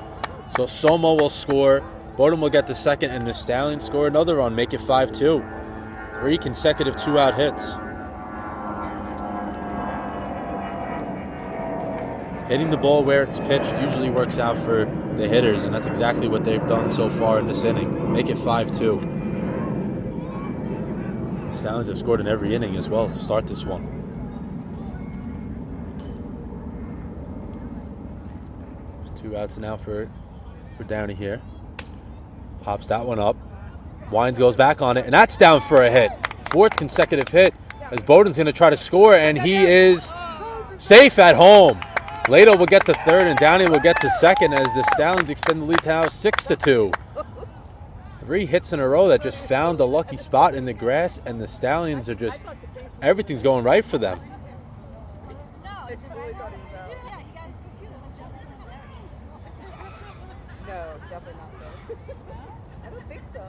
So Somo will score. Bowden will get the second, and the Stallions score another run, make it 5-2. 3 consecutive 2-out hits. Hitting the ball where it's pitched usually works out for the hitters, and that's exactly what they've done so far in this inning. Make it 5-2. The Stallions have scored in every inning as well to start this one. Two outs now for Downey here. Pops that one up. Wines goes back on it, and that's down for a hit. 4th consecutive hit as Bowden's going to try to score, and he is safe at home. Lato will get the third, and Downey will get the second as the Stallions extend the lead to now 6-2. 3 hits in a row that just found a lucky spot in the grass, and the Stallions are just, everything's going right for them. No, definitely not though. I don't think so.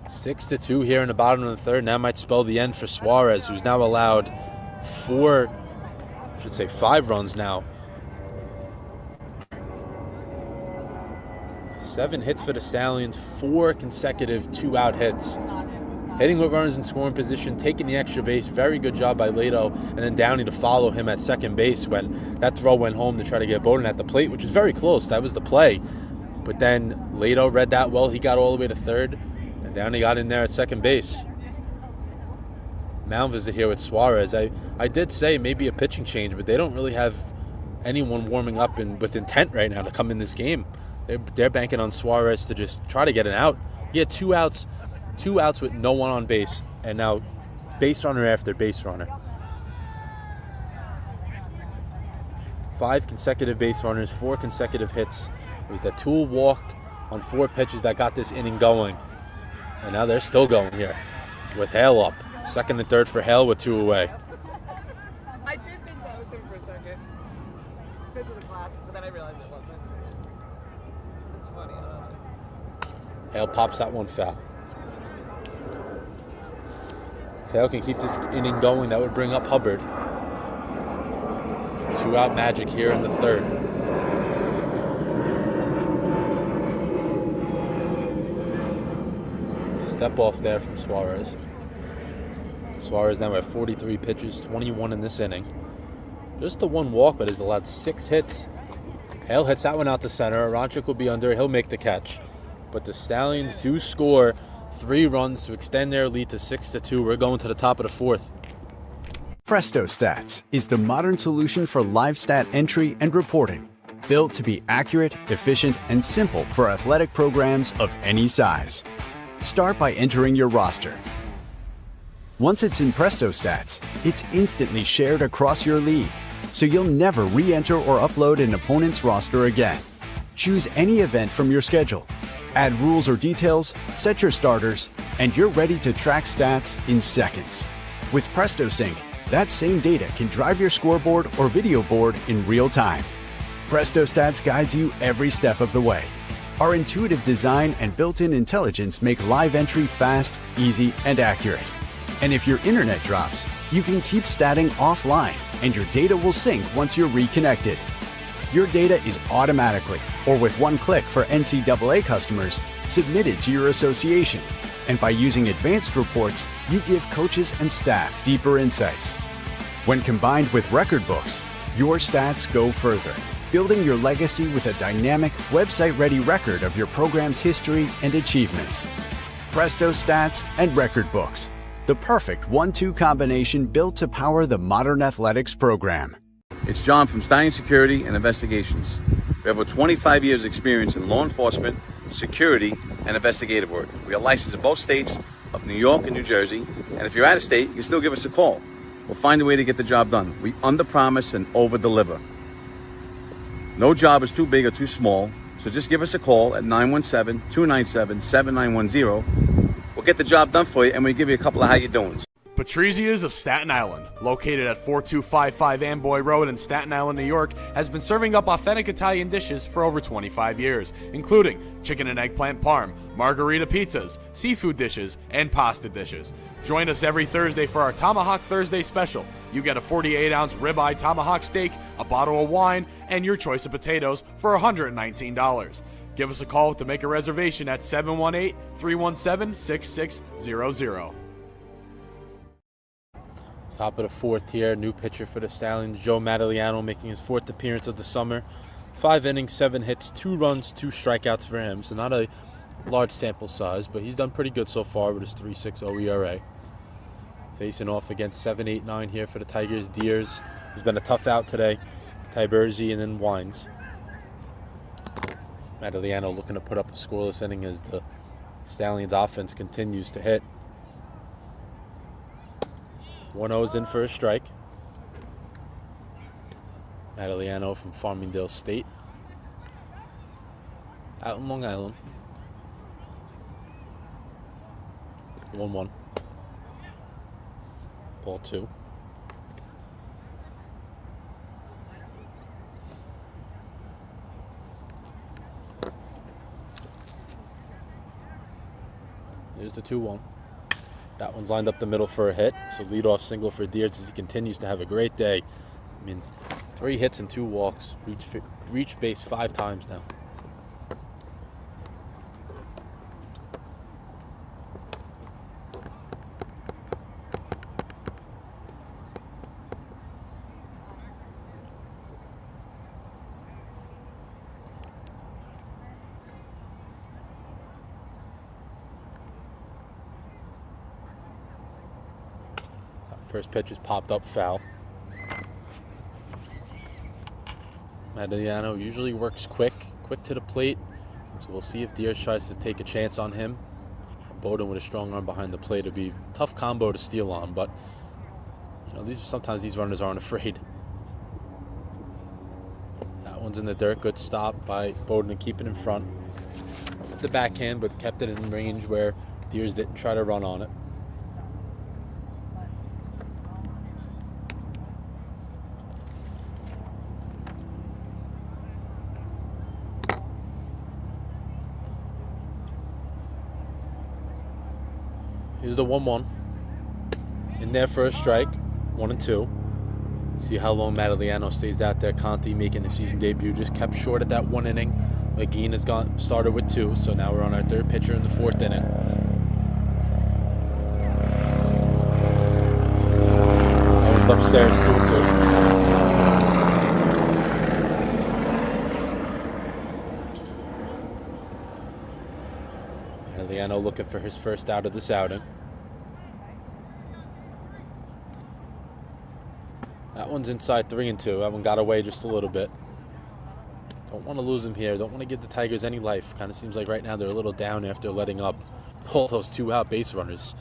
6-2 here in the bottom of the third, and that might spell the end for Suarez, who's now allowed 5 runs now. 7 hits for the Stallions, 4 consecutive 2-out hits. Hitting with runners in scoring position, taking the extra base. Very good job by Leto, and then Downey to follow him at second base when that throw went home to try to get Bowden at the plate, which was very close. That was the play. But then Leto read that well. He got all the way to third, and Downey got in there at second base. Mound visit here with Suarez. I did say maybe a pitching change, but they don't really have anyone warming up with intent right now to come in this game. They're banking on Suarez to just try to get an out. He had 2 outs with no one on base, and now base runner after base runner. 5 consecutive base runners, 4 consecutive hits. It was a tool walk on 4 pitches that got this inning going. And now they're still going here with Hale up. Second and third for Hale with 2 away. I did think that was him for a second. Because of the glasses, but then I realized it wasn't. It's funny. Hale pops that one foul. If Hale can keep this inning going, that would bring up Hubbard. 2-out magic here in the third. Step off there from Suarez. Suarez now at 43 pitches, 21 in this inning. Just the 1 walk, but has allowed 6 hits. Hale hits that one out to center. Aronchik will be under. He'll make the catch. But the Stallions do score 3 runs to extend their lead to 6-2. We're going to the top of the 4th. Presto Stats is the modern solution for live stat entry and reporting, built to be accurate, efficient, and simple for athletic programs of any size. Start by entering your roster. Once it's in Presto Stats, it's instantly shared across your league, so you'll never re-enter or upload an opponent's roster again. Choose any event from your schedule, add rules or details, set your starters, and you're ready to track stats in seconds. With Presto Sync, that same data can drive your scoreboard or video board in real time. Presto Stats guides you every step of the way. Our intuitive design and built-in intelligence make live entry fast, easy, and accurate. And if your internet drops, you can keep statting offline, and your data will sync once you're reconnected. Your data is automatically, or with 1 click for NCAA customers, submitted to your association. And by using advanced reports, you give coaches and staff deeper insights. When combined with record books, your stats go further, building your legacy with a dynamic, website-ready record of your program's history and achievements. Presto Stats and Record Books, the perfect 1-2 combination built to power the modern athletics program. It's John from Stallions Security and Investigations. We have over 25 years experience in law enforcement, security, and investigative work. We are licensed in both states of New York and New Jersey. And if you're out of state, you can still give us a call. We'll find a way to get the job done. We under-promise and over-deliver. No job is too big or too small, so just give us a call at 917-297-7910. We'll get the job done for you, and we'll give you a couple of how you doings. Patrizia's of Staten Island, located at 4255 Amboy Road in Staten Island, New York, has been serving up authentic Italian dishes for over 25 years, including chicken and eggplant parm, margarita pizzas, seafood dishes, and pasta dishes. Join us every Thursday for our Tomahawk Thursday special. You get a 48-ounce ribeye tomahawk steak, a bottle of wine, and your choice of potatoes for $119. Give us a call to make a reservation at 718-317-6600. Top of the 4th here, new pitcher for the Stallions, Joe Maddaliano, making his 4th appearance of the summer. 5 innings, 7 hits, 2 runs, 2 strikeouts for him. So not a large sample size, but he's done pretty good so far with his 3.60 ERA. Facing off against 7-8-9 here for the Tigers, Deers, who's been a tough out today, Tiberzi, and then Wines. Maddaliano looking to put up a scoreless inning as the Stallions offense continues to hit. 1-0 is in for a strike. Maddaliano from Farmingdale State, out in Long Island. 1-1. Ball 2. There's the 2-1. That one's lined up the middle for a hit. So leadoff single for Deers as he continues to have a great day. I mean, 3 hits and 2 walks. Reached base 5 times now. First pitch is popped up, foul. Madaliano usually works quick to the plate. So we'll see if Diaz tries to take a chance on him. Bowden with a strong arm behind the plate would be a tough combo to steal on, but sometimes these runners aren't afraid. That one's in the dirt. Good stop by Bowden to keep it in front. With the backhand, but kept it in range where Diaz didn't try to run on it. Here's the 1-1. In there for a strike. 1-2. See how long Madaliano stays out there. Conti making the season debut. Just kept short at that 1 inning. McGinn has started with 2. So now we're on our 3rd pitcher in the 4th inning. That one's upstairs, 2-2. Madaliano looking for his first out of this outing. That one's inside 3-2. That one got away just a little bit. Don't want to lose him here. Don't want to give the Tigers any life. Kind of seems like right now they're a little down after letting up all those 2 out base runners.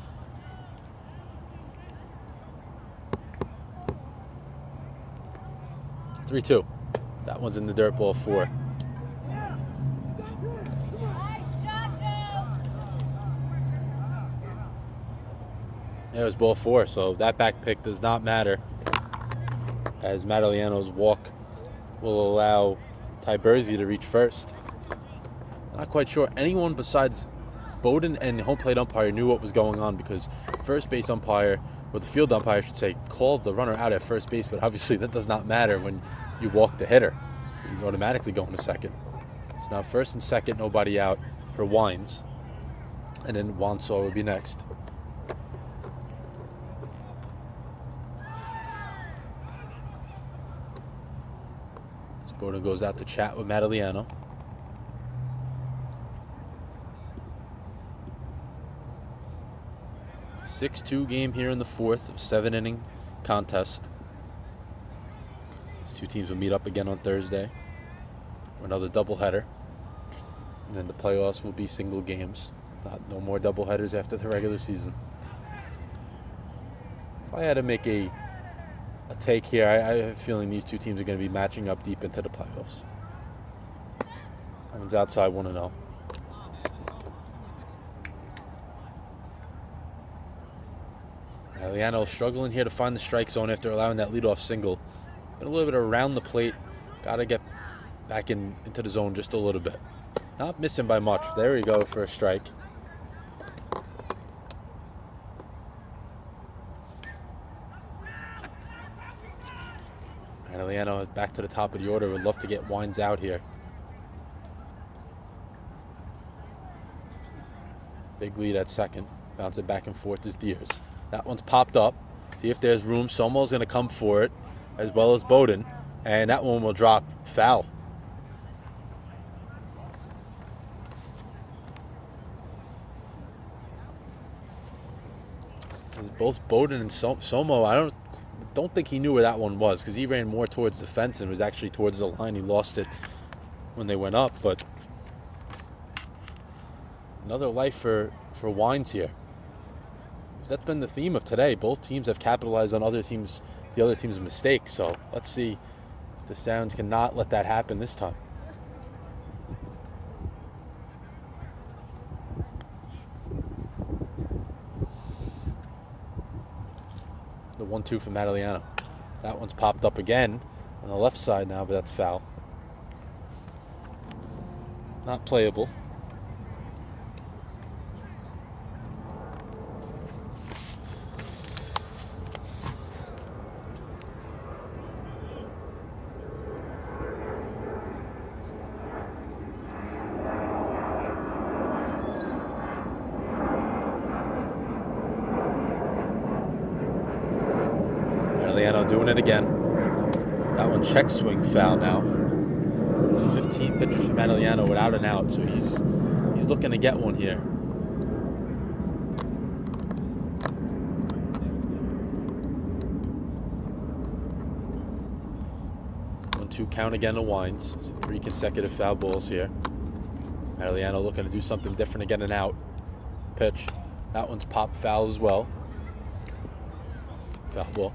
It's 3-2. That one's in the dirt, ball 4. It was ball 4, so that back pick does not matter, as Madaliano's walk will allow Tiberzi to reach first. Not quite sure anyone besides Bowden and home plate umpire knew what was going on, because first base umpire, or the field umpire I should say, called the runner out at first base, but obviously that does not matter when you walk the hitter. He's automatically going to second. So now first and second, nobody out for Wines. And then Wansaw would be next. Bowden goes out to chat with Madaliano. A 6-2 game here in the 4th of 7-inning contest. These 2 teams will meet up again on Thursday for another doubleheader. And then the playoffs will be single games. No more doubleheaders after the regular season. If I had to make a take here, I have a feeling these 2 teams are going to be matching up deep into the playoffs. That one's outside 1-0. Madaliano struggling here to find the strike zone after allowing that leadoff single. Been a little bit around the plate. Got to get back into the zone just a little bit. Not missing by much. There we go for a strike. Madaliano back to the top of the order. Would love to get Wines out here. Big lead at second. Bounce it back and forth is Diaz. That one's popped up. See if there's room. Somo's going to come for it, as well as Bowden. And that one will drop foul. Both Bowden and Somo, I don't think he knew where that one was, because he ran more towards the fence and was actually towards the line. He lost it when they went up, but another life for Wines here. That's been the theme of today. Both teams have capitalized on the other team's mistakes, so let's see if the Stallions cannot let that happen this time. The 1-2 for Madaliano. That one's popped up again on the left side now, but that's foul. Not playable. Doing it again. That one check swing foul now. 15 pitches for Madaliano without an out, so he's looking to get one here. 0-2 count again to Wines. So 3 consecutive foul balls here. Marigliano looking to do something different again and out. Pitch. That one's pop foul as well. Foul ball.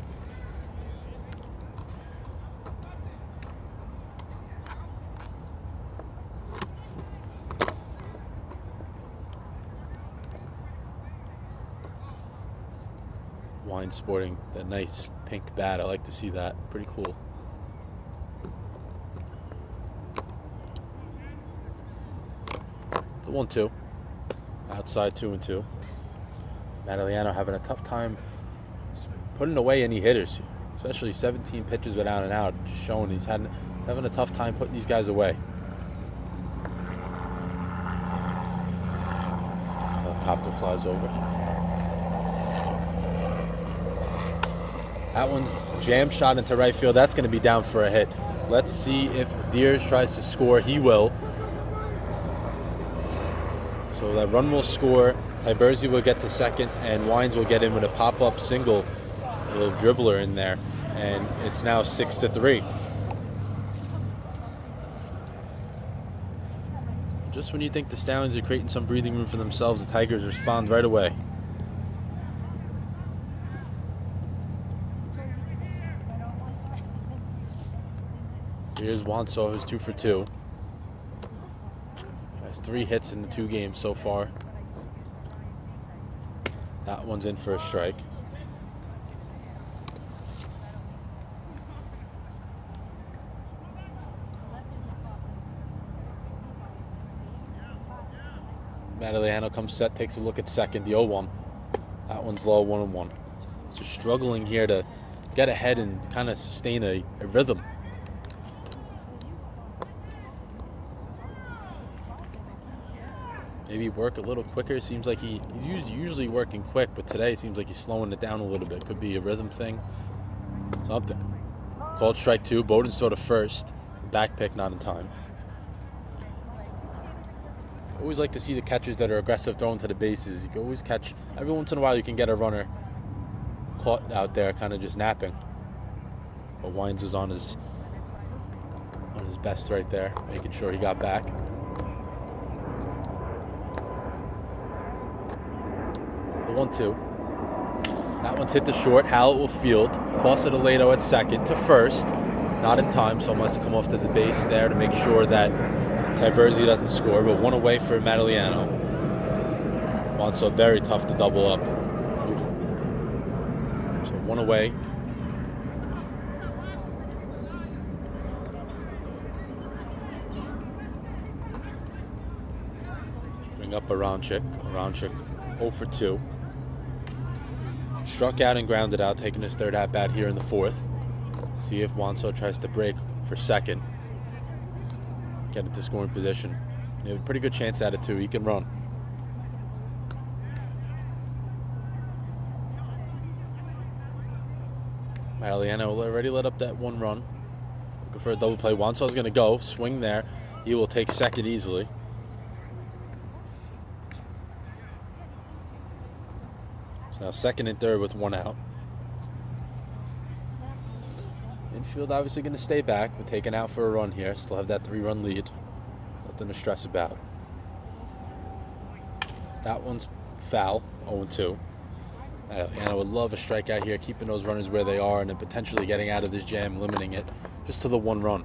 Wines sporting that nice pink bat. I like to see that. Pretty cool. The 1-2. Outside 2-2. Marigliano having a tough time putting away any hitters here. Especially 17 pitches without and out. Just showing he's having a tough time putting these guys away. Helicopter flies over. That one's jam shot into right field. That's going to be down for a hit. Let's see if Deers tries to score. He will. So that run will score. Tiberzi will get to second, and Wines will get in with a pop-up single. A little dribbler in there. And it's now 6-3. Just when you think the Stallions are creating some breathing room for themselves, the Tigers respond right away. Here's Wanso, who's 2 for 2. Has 3 hits in the 2 games so far. That one's in for a strike. Marigliano comes set, takes a look at second, the 0-1. That one's low, 1-1. Just struggling here to get ahead and kind of sustain a rhythm. Maybe work a little quicker. Seems like he's usually working quick, but today it seems like he's slowing it down a little bit. Could be a rhythm thing. Something. Called strike 2. Bowden's sort of first. Back pick not in time. Always like to see the catchers that are aggressive throwing to the bases. You can always catch. Every once in a while you can get a runner caught out there kind of just napping. But Wines was on his best right there, making sure he got back. The 1-2. That one's hit the short. Hallett will field. Toss it to Lato at second to first. Not in time, so must come off to the base there to make sure that Tiberzi doesn't score, but 1 away for Marigliano. Wanso very tough to double up. So 1 away. Bring up Aronchik. Aronchik 0 for 2. Struck out and grounded out, taking his 3rd at-bat here in the 4th. See if Wanso tries to break for second. Get into scoring position. You have a pretty good chance at it, too. He can run. Marigliano already let up that 1 run. Looking for a double play. Wanso's going to go. Swing there. He will take second easily. Now 2nd and 3rd with 1 out. Infield obviously going to stay back, but taken out for a run here. Still have that 3-run lead. Nothing to stress about. That one's foul, 0-2. I would love a strikeout here, keeping those runners where they are and then potentially getting out of this jam, limiting it just to the 1 run.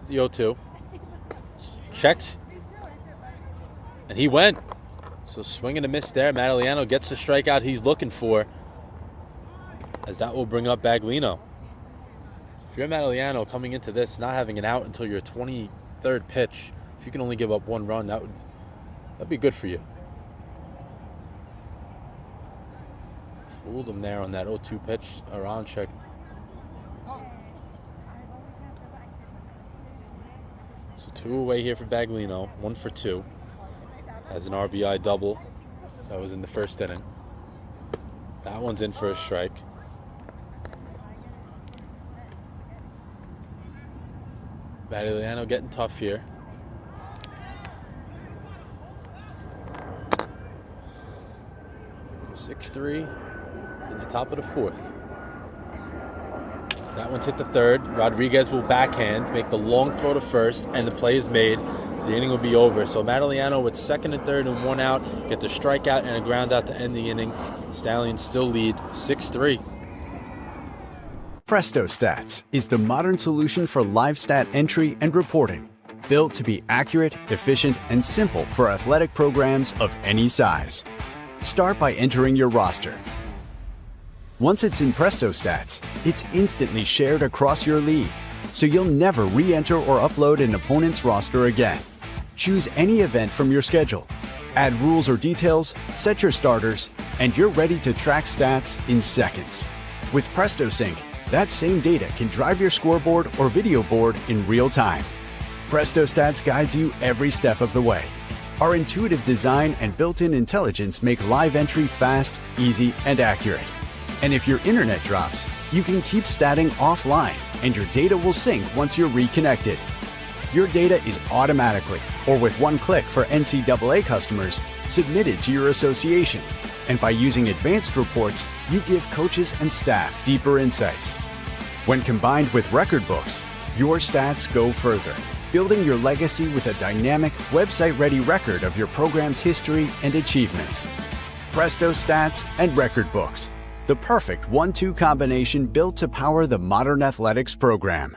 The 0-2. Checks. And he went. So swing and a miss there. Marigliano gets the strikeout he's looking for, as that will bring up Baglino. If you're Marigliano coming into this, not having an out until your 23rd pitch, if you can only give up 1 run, that'd be good for you. Fooled him there on that 0-2 pitch. Aronchik. So 2 away here for Baglino. 1 for 2. Has an RBI double. That was in the 1st inning. That one's in for a strike. Baglino getting tough here. 6-3 in the top of the fourth. That one's hit the third. Rodriguez will backhand, make the long throw to first, and the play is made, so the inning will be over. So Madaliano with second and third and one out, get the strikeout and a ground out to end the inning. Stallions still lead 6-3. Presto Stats is the modern solution for live stat entry and reporting. Built to be accurate, efficient, and simple for athletic programs of any size. Start by entering your roster. Once it's in Presto Stats, it's instantly shared across your league, so you'll never re-enter or upload an opponent's roster again. Choose any event from your schedule, add rules or details, set your starters, and you're ready to track stats in seconds. With Presto Sync, that same data can drive your scoreboard or video board in real time. Presto Stats guides you every step of the way. Our intuitive design and built-in intelligence make live entry fast, easy, and accurate. And if your internet drops, you can keep statting offline and your data will sync once you're reconnected. Your data is automatically, or with one click for NCAA customers, submitted to your association. And by using advanced reports, you give coaches and staff deeper insights. When combined with record books, your stats go further, building your legacy with a dynamic, website-ready record of your program's history and achievements. Presto Stats and Record Books. The perfect 1-2 combination built to power the modern athletics program.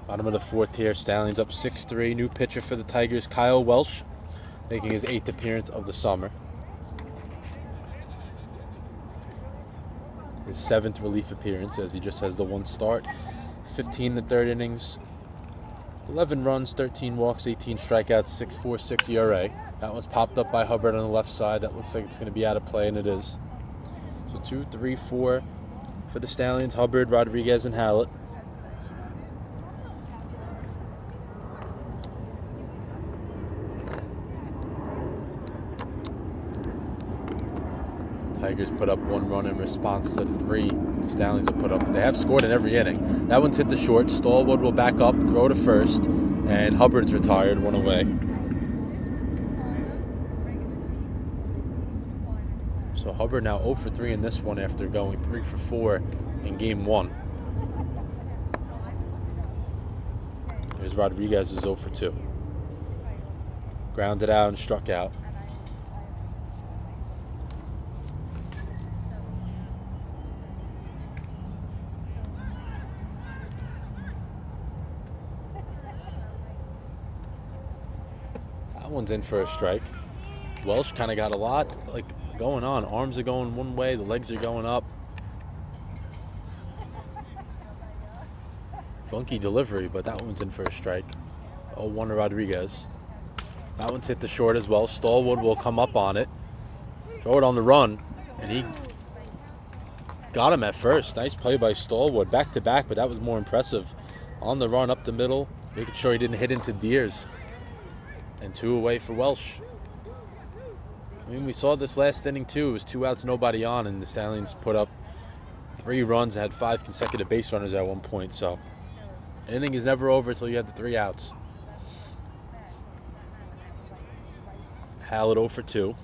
Bottom of the fourth here, Stallions up 6-3. New pitcher for the Tigers, Kyle Welsh, making his 8th appearance of the summer. His 7th relief appearance, as he just has the one start. 15 in the third innings, 11 runs, 13 walks, 18 strikeouts, 6.46 ERA. That one's popped up by Hubbard on the left side. That looks like it's going to be out of play, and it is. So 2, 3, 4 for the Stallions, Hubbard, Rodriguez, and Hallett. Tigers put up 1 run in response to the 3 the Stallions have put up. But they have scored in every inning. That one's hit the short. Stallwood will back up, throw to first, and Hubbard's retired, 1 away. So Hubbard now 0 for 3 in this one after going 3 for 4 in game 1. Here's Rodriguez, who's 0 for 2. Grounded out and struck out. One's in for a strike. Welsh kind of got a lot going on. Arms are going one way, the legs are going up. Funky delivery, but that one's in for a strike. 0-1 to Rodriguez. That one's hit the short as well. Stallwood will come up on it, throw it on the run, and he got him at first. Nice play by Stallwood, back to back, but that was more impressive. On the run up the middle, making sure he didn't hit into Deers. And 2 away for Welsh. I mean, we saw this last inning too. It was 2 outs, nobody on, and the Stallions put up 3 runs and had 5 consecutive base runners at one point. So, an inning is never over until you have the 3 outs. Hallett 0 for 2.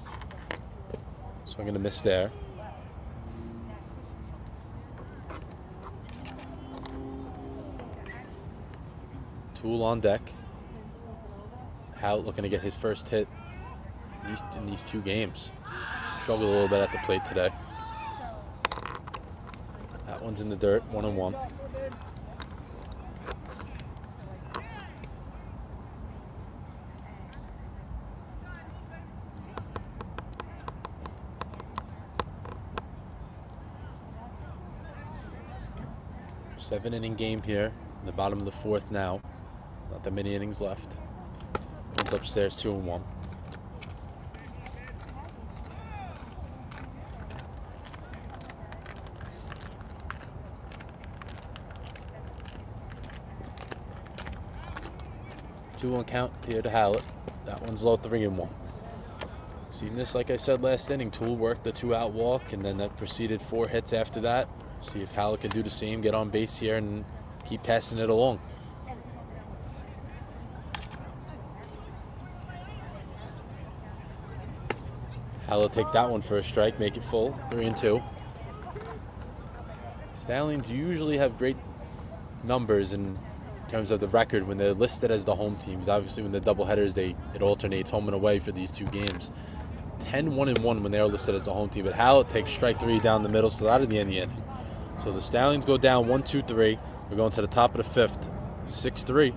Swing and a miss there. Tool on deck. Hallett looking to get his first hit in these 2 games. Struggled a little bit at the plate today. That one's in the dirt, 1-1. 7-inning game here in the bottom of the fourth now. Not that many innings left. One's upstairs, 2-1. Two-one count here to Hallett. That one's low, 3-1. Seen this, like I said last inning. Toole worked the 2-out walk, and then that proceeded 4 hits after that. See if Hallett can do the same, get on base here, and keep passing it along. Hallett takes that one for a strike, make it full, 3-2. Stallions usually have great numbers in terms of the record when they're listed as the home teams. Obviously, when they're doubleheaders, it alternates home and away for these 2 games. 10-1-1 when they are listed as the home team, but Hallett takes strike 3 down the middle, so out of the end of the inning. So the Stallions go down 1-2-3. We're going to the top of the 5th, 6-3.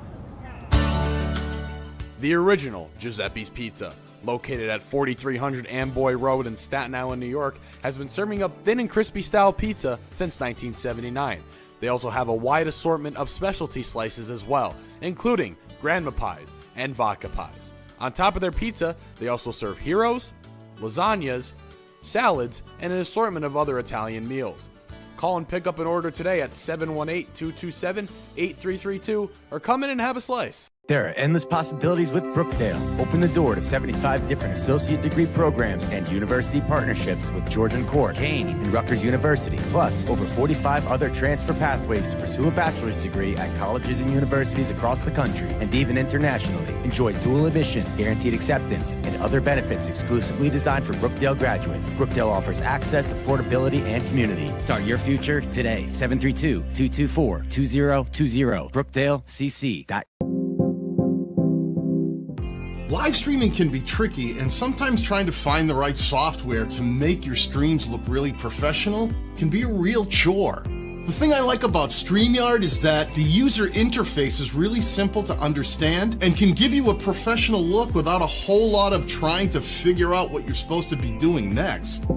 The original Giuseppe's Pizza, located at 4300 Amboy Road in Staten Island, New York, has been serving up thin and crispy style pizza since 1979. They also have a wide assortment of specialty slices as well, including grandma pies and vodka pies. On top of their pizza, they also serve heroes, lasagnas, salads, and an assortment of other Italian meals. Call and pick up an order today at 718-227-8332 or come in and have a slice. There are endless possibilities with Brookdale. Open the door to 75 different associate degree programs and university partnerships with Georgian Core, Kane, and Rutgers University. Plus, over 45 other transfer pathways to pursue a bachelor's degree at colleges and universities across the country and even internationally. Enjoy dual admission, guaranteed acceptance, and other benefits exclusively designed for Brookdale graduates. Brookdale offers access, affordability, and community. Start your future today. 732-224-2020. BrookdaleCC.com. Live streaming can be tricky, and sometimes trying to find the right software to make your streams look really professional can be a real chore. The thing I like about StreamYard is that the user interface is really simple to understand and can give you a professional look without a whole lot of trying to figure out what you're supposed to be doing next.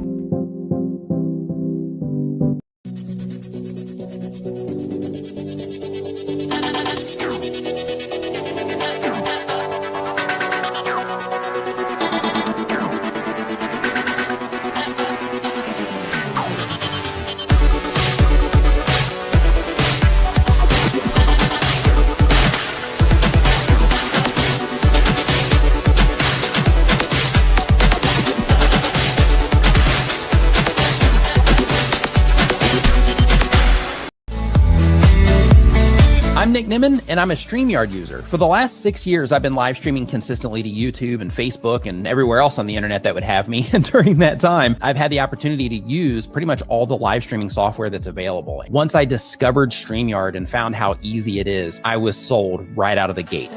I'm Nick Nimmin, and I'm a StreamYard user. For the last 6 years, I've been live streaming consistently to YouTube and Facebook and everywhere else on the internet that would have me. And during that time, I've had the opportunity to use pretty much all the live streaming software that's available. Once I discovered StreamYard and found how easy it is, I was sold right out of the gate.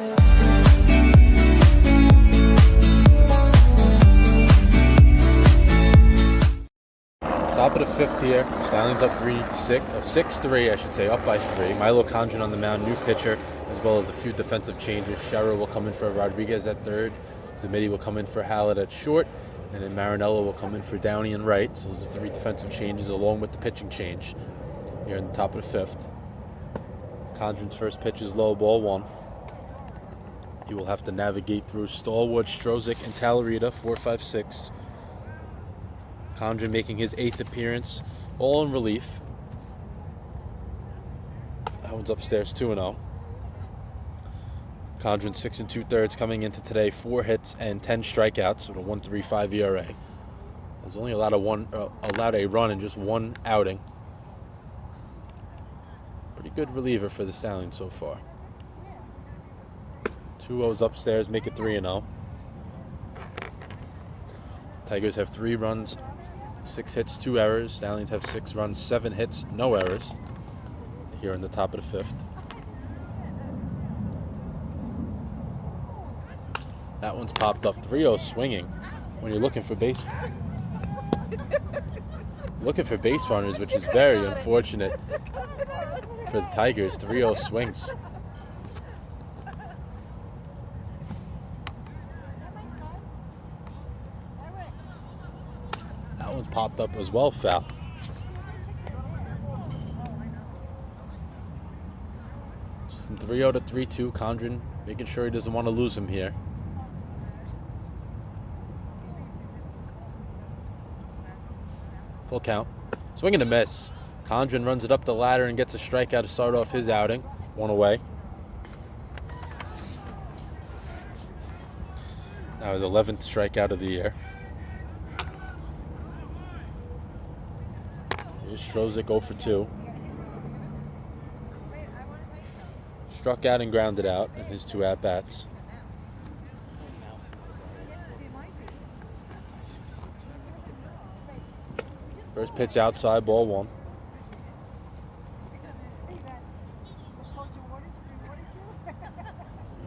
Top of the 5th here. Stallions up 6-3, I should say, up by 3. Milo Condren on the mound, new pitcher, as well as a few defensive changes. Scherer will come in for Rodriguez at 3rd. Zamiti will come in for Hallett at short. And then Marinello will come in for Downey and right. So those are 3 defensive changes along with the pitching change here in the top of the 5th. Condren's first pitch is low, ball 1. He will have to navigate through Stallwood, Strozik, and Talarita, 4, 5, 6. Condren making his 8th appearance, all in relief. That one's upstairs, 2-0. Condren 6 2/3 coming into today, 4 hits and 10 strikeouts with a 1.35 ERA. He's only allowed a run in just 1 outing. Pretty good reliever for the Stallions so far. 2-0's upstairs, make it 3-0. Tigers have 3 runs, 6 hits, 2 errors. Stallions have 6 runs, 7 hits, no errors. Here in the top of the 5th. That one's popped up. 3-0 swinging. When you're looking for base runners, which is very unfortunate for the Tigers. 3-0 swings. That one's popped up as well, foul. From 3-0 to 3-2, Condren making sure he doesn't want to lose him here. Full count. Swing and a miss. Condren runs it up the ladder and gets a strikeout to start off his outing. One away. Now his 11th strikeout of the year. Here's Strozik 0 for 2. Struck out and grounded out in his 2 at-bats. First pitch outside, ball 1.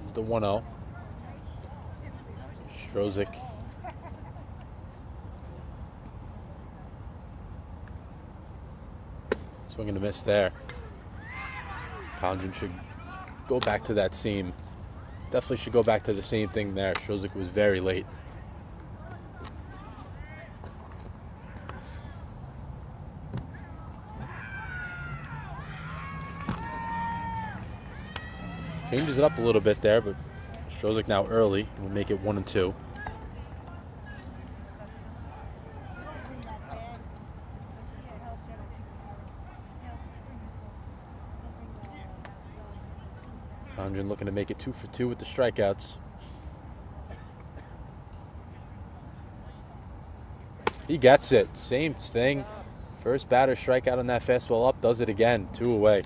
Here's the 1-0. Strozik. Swing and a miss there. Condren should go back to that seam. Definitely should go back to the same thing there. Strozik was very late. Changes it up a little bit there, but Strozik now early. We'll make it 1-2. Condren looking to make it 2 for 2 with the strikeouts. He gets it. Same thing. First batter strikeout on that fastball up. Does it again. 2 away.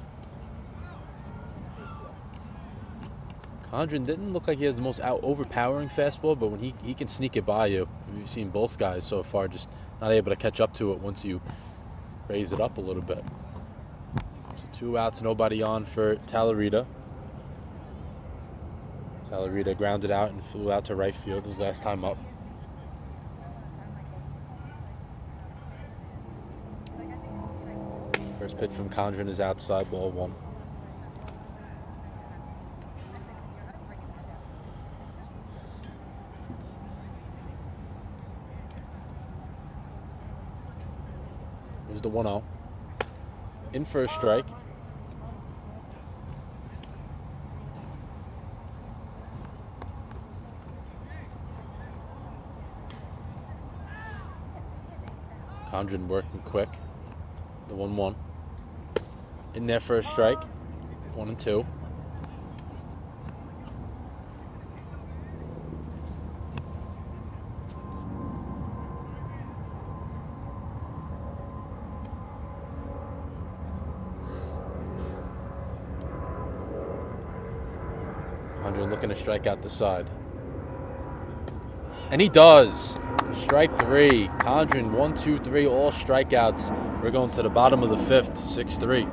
Condren didn't look like he has the most overpowering fastball, but when he can sneak it by you. We've seen both guys so far just not able to catch up to it once you raise it up a little bit. So 2 outs, nobody on for Talarita. Talarita grounded out and flew out to right field his last time up. First pitch from Condren is outside, ball 1. Here's the 1-0. In for a strike. Condren working quick. The 1-1. In there for a strike. 1-2. Condren looking to strike out the side. And he does. Strike 3. Condren 1, 2, 3, all strikeouts. We're going to the bottom of the 5th, 6-3.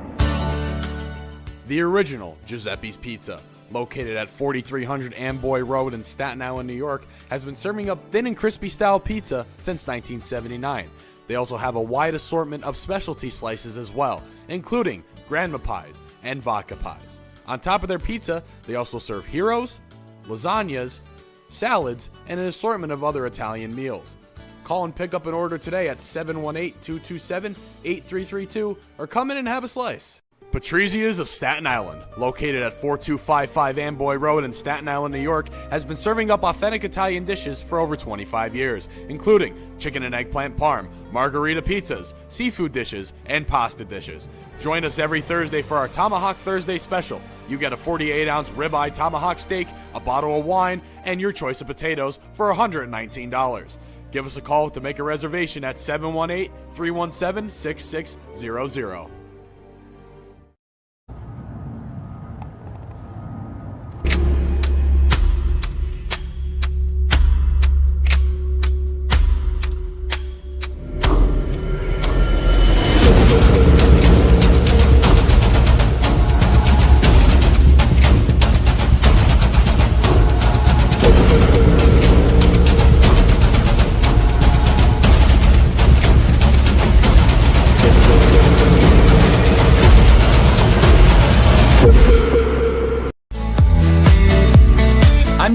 The original Giuseppe's Pizza, located at 4300 Amboy Road in Staten Island, New York, has been serving up thin and crispy style pizza since 1979. They also have a wide assortment of specialty slices as well, including grandma pies and vodka pies. On top of their pizza, they also serve heroes, lasagnas, salads, and an assortment of other Italian meals. Call and pick up an order today at 718-227-8332 or come in and have a slice. Patrizia's of Staten Island, located at 4255 Amboy Road in Staten Island, New York, has been serving up authentic Italian dishes for over 25 years, including chicken and eggplant parm, margarita pizzas, seafood dishes, and pasta dishes. Join us every Thursday for our Tomahawk Thursday special. You get a 48-ounce ribeye tomahawk steak, a bottle of wine, and your choice of potatoes for $119. Give us a call to make a reservation at 718-317-6600.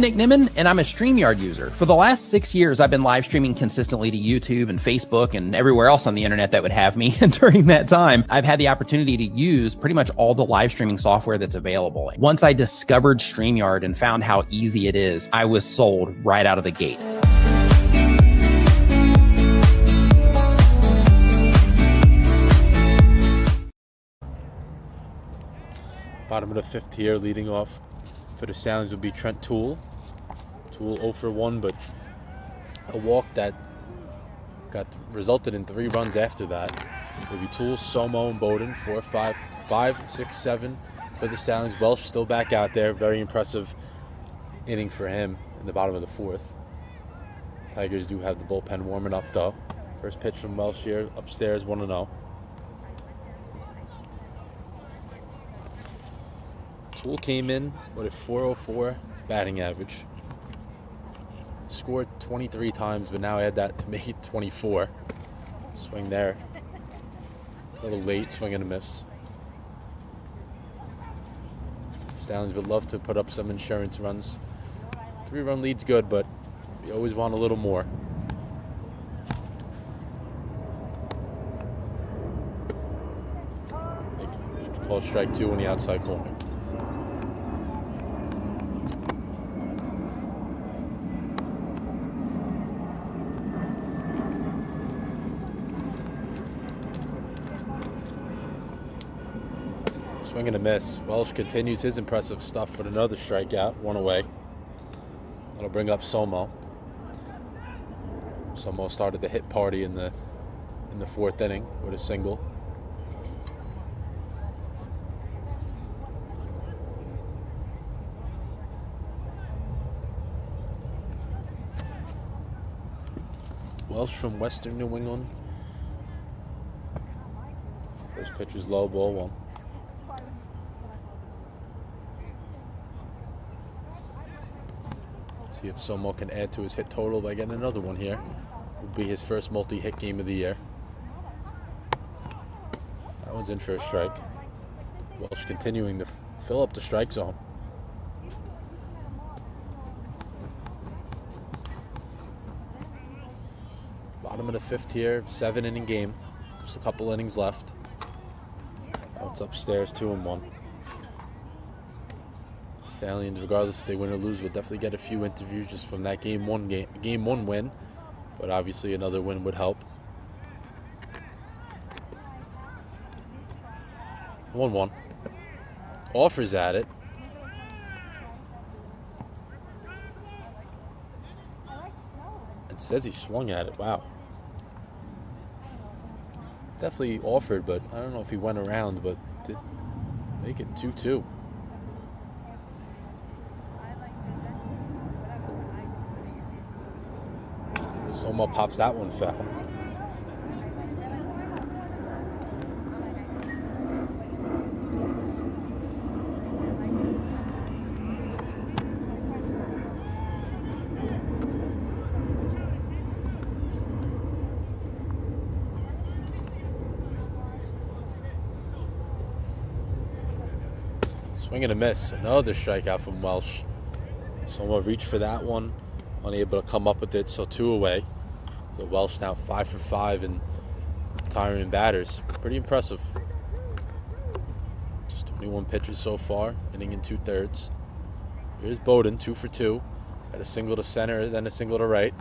Nick Nimmin, and I'm a StreamYard user. For the last 6 years, I've been live streaming consistently to YouTube and Facebook and everywhere else on the internet that would have me. And during that time, I've had the opportunity to use pretty much all the live streaming software that's available. Once I discovered StreamYard and found how easy it is, I was sold right out of the gate. Bottom of the fifth here, leading off for the Stallions would be Trent Toole. Toole 0 for 1, but a walk that resulted in 3 runs after that. It would be Toole, Somo, and Bowden. 4, 5, 5, 6, 7 for the Stallions. Welsh still back out there. Very impressive inning for him in the bottom of the fourth. Tigers do have the bullpen warming up, though. First pitch from Welsh here, upstairs, 1-0. Toole came in with a .404 batting average. Scored 23 times, but now add that to make it 24. Swing there. A little late, swing and a miss. Stallions would love to put up some insurance runs. 3-run lead's good, but we always want a little more. Called strike 2 on the outside corner. Swing and a miss. Welsh continues his impressive stuff with another strikeout, 1 away. That'll bring up Somo. Somo started the hit party in the fourth inning with a single. Welsh from Western New England. First pitch is low, ball 1. See if Somo can add to his hit total by getting another one here. Will be his first multi-hit game of the year. That one's in for a strike. Welsh continuing to fill up the strike zone. Bottom of the fifth here, 7-inning game. Just a couple innings left. Now it's upstairs, 2-1. Stallions, regardless if they win or lose, will definitely get a few interviews just from that game one win. But obviously another win would help. 1-1. Offers at it. It says he swung at it. Wow. Definitely offered, but I don't know if he went around, but did make it 2-2. Somo pops that one foul. Swing and a miss. Another strikeout from Welsh. Somo reached for that one. Unable to come up with it, so 2 away. So Welsh now 5 for 5 and retiring batters. Pretty impressive. Just 21 pitches so far, inning in 2/3. Here's Bowden, 2 for 2. Got a single to center, then a single to right.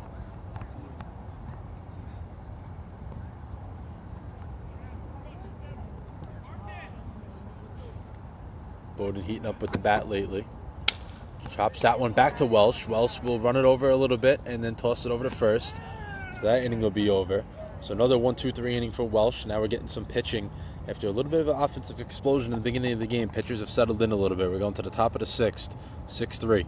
Bowden heating up with the bat lately. Chops that one back to Welsh. Welsh will run it over a little bit and then toss it over to first. So that inning will be over. So another 1-2-3 inning for Welsh. Now we're getting some pitching. After a little bit of an offensive explosion in the beginning of the game, pitchers have settled in a little bit. We're going to the top of the sixth, 6-3.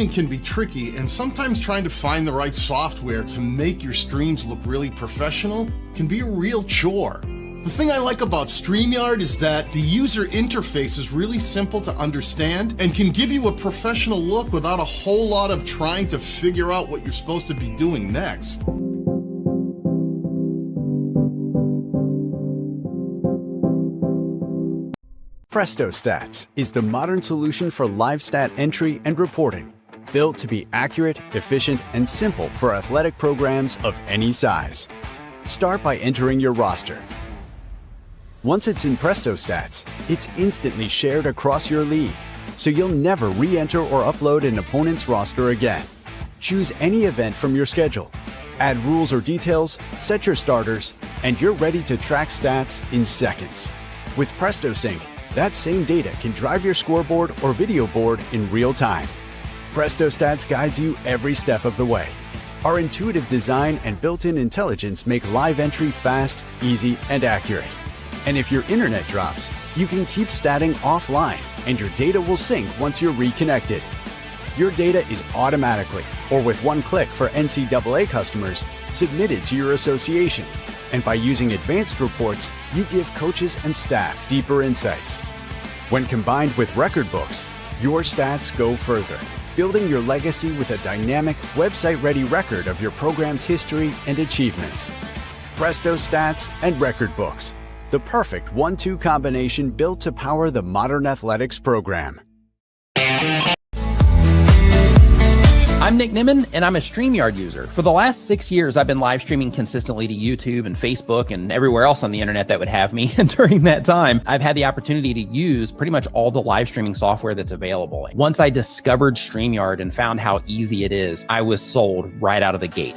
streaming can be tricky, and sometimes trying to find the right software to make your streams look really professional can be a real chore. The thing I like about StreamYard is that the user interface is really simple to understand and can give you a professional look without a whole lot of trying to figure out what you're supposed to be doing next. PrestoStats is the modern solution for live stat entry and reporting, built to be accurate, efficient, and simple for athletic programs of any size. Start by entering your roster. Once it's in PrestoStats, it's instantly shared across your league, so you'll never re-enter or upload an opponent's roster again. Choose any event from your schedule, add rules or details, set your starters, and you're ready to track stats in seconds. With PrestoSync, that same data can drive your scoreboard or video board in real time. PrestoStats guides you every step of the way. Our intuitive design and built-in intelligence make live entry fast, easy, and accurate. And if your internet drops, you can keep statting offline and your data will sync once you're reconnected. Your data is automatically, or with one click for NCAA customers, submitted to your association. And by using advanced reports, you give coaches and staff deeper insights. When combined with record books, your stats go further, building your legacy with a dynamic, website-ready record of your program's history and achievements. PrestoStats and record books. The perfect 1-2 combination built to power the modern athletics program. I'm Nick Nimmin, and I'm a StreamYard user. For the last 6 years, I've been live streaming consistently to YouTube and Facebook and everywhere else on the internet that would have me. And during that time, I've had the opportunity to use pretty much all the live streaming software that's available. Once I discovered StreamYard and found how easy it is, I was sold right out of the gate.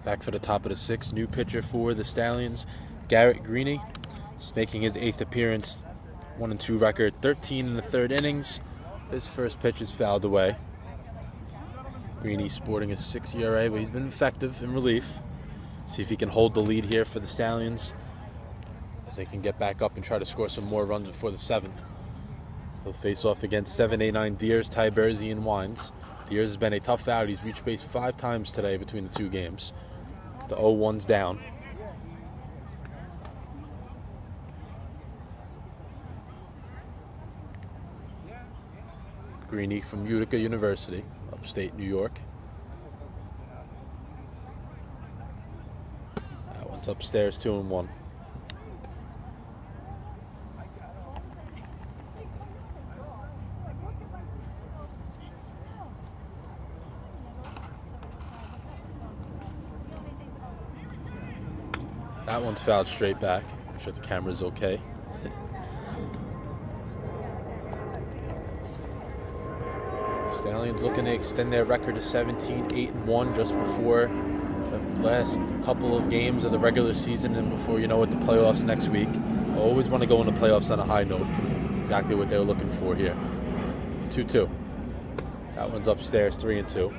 Back for the top of the sixth, new pitcher for the Stallions, Garrett Greeny. He's making his 8th appearance, 1-2 record, 13 in the 3rd innings. His first pitch is fouled away. Greeny sporting a 6 ERA, but he's been effective in relief. See if he can hold the lead here for the Stallions as they can get back up and try to score some more runs before the 7th. He'll face off against 7, 8, 9 Deers, Ty Bersey, and Wines. Deers has been a tough out. He's reached base 5 times today between the 2 games. The 0-1's down. Greeny from Utica University, upstate New York. That one's upstairs, 2-1. That one's fouled straight back. Make sure the camera's okay. Stallions looking to extend their record to 17, 8-1 just before the last couple of games of the regular season and before you know it, the playoffs next week. I always want to go into playoffs on a high note. Exactly what they're looking for here. The 2-2. That one's upstairs, 3-2.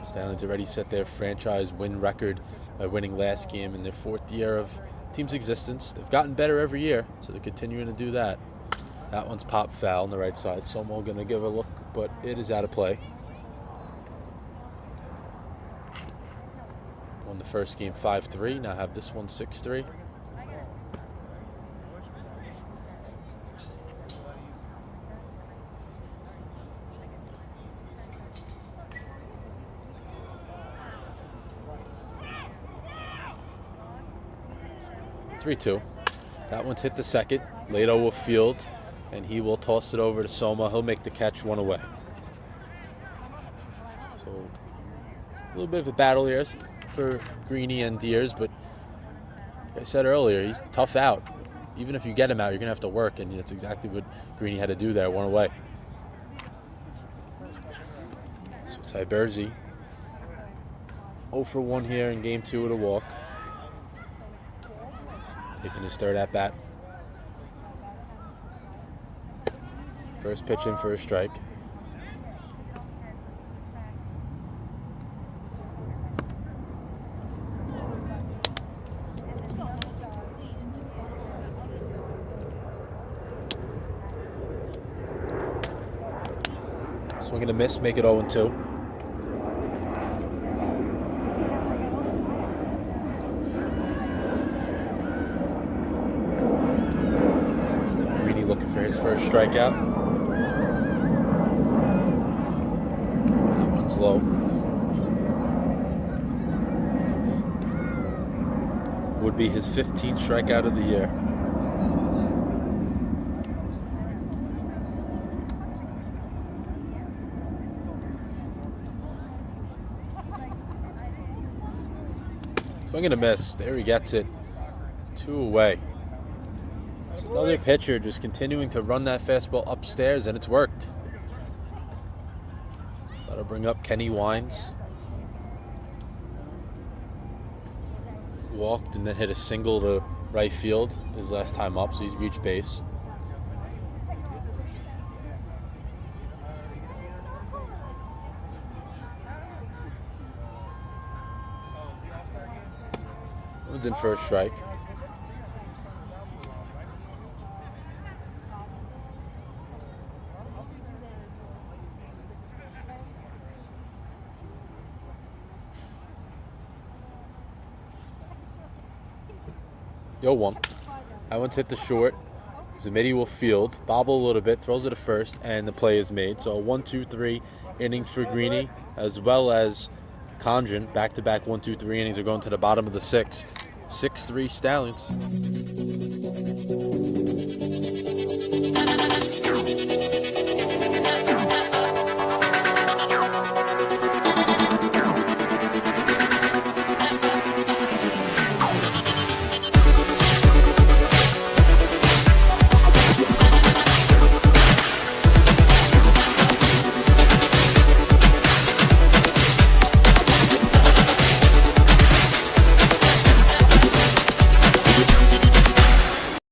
Stallions already set their franchise win record by winning last game in their 4th year of team's existence. They've gotten better every year, so they're continuing to do that. That one's popped foul on the right side, so I'm going to give a look, but it is out of play. Won the first game 5-3, now have this one 6-3. That one's hit the second. Lato will field, and he will toss it over to Soma. He'll make the catch, 1 away. So a little bit of a battle here for Greeny and Deers, but like I said earlier, he's tough out. Even if you get him out, you're going to have to work, and that's exactly what Greeny had to do there, 1 away. So Ty Bersey, 0 for 1 here in game 2 with a walk. Taking his 3rd at bat. First pitch in for a strike. Swing and a miss, make it 0-2. Greeny looking for his first strikeout. That one's low. Would be his 15th strikeout of the year. Swing and a miss. There he gets it. 2 away. Another pitcher just continuing to run that fastball upstairs, and it's worked. That'll bring up Kenny Wines. Walked and then hit a single to right field his last time up, so he's reached base. One's in for a strike. Yo, one. That one's hit the short. Zamiti will field, bobble a little bit, throws it to first, and the play is made. So a 1-2-3 inning for Greeny, as well as Condren. Back-to-back 1-2-3 innings are going to the bottom of the 6th. 6-3 Stallions.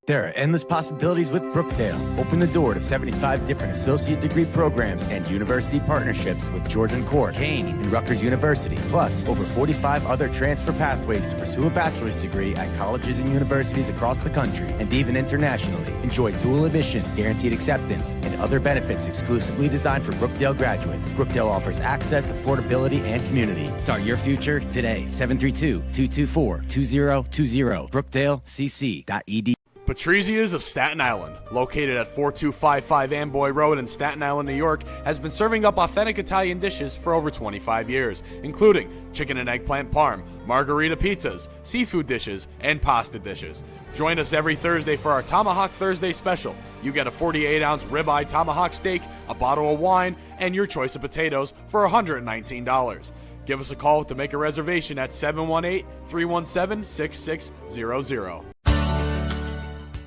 There are endless possibilities with Brookdale. Open the door to 75 different associate degree programs and university partnerships with Georgian Core, Kane, and Rutgers University. Plus, over 45 other transfer pathways to pursue a bachelor's degree at colleges and universities across the country and even internationally. Enjoy dual admission, guaranteed acceptance, and other benefits exclusively designed for Brookdale graduates. Brookdale offers access, affordability, and community. Start your future today. 732-224-2020. BrookdaleCC.edu. Patrizia's of Staten Island, located at 4255 Amboy Road in Staten Island, New York, has been serving up authentic Italian dishes for over 25 years, including chicken and eggplant parm, margarita pizzas, seafood dishes, and pasta dishes. Join us every Thursday for our Tomahawk Thursday special. You get a 48-ounce ribeye tomahawk steak, a bottle of wine, and your choice of potatoes for $119. Give us a call to make a reservation at 718-317-6600.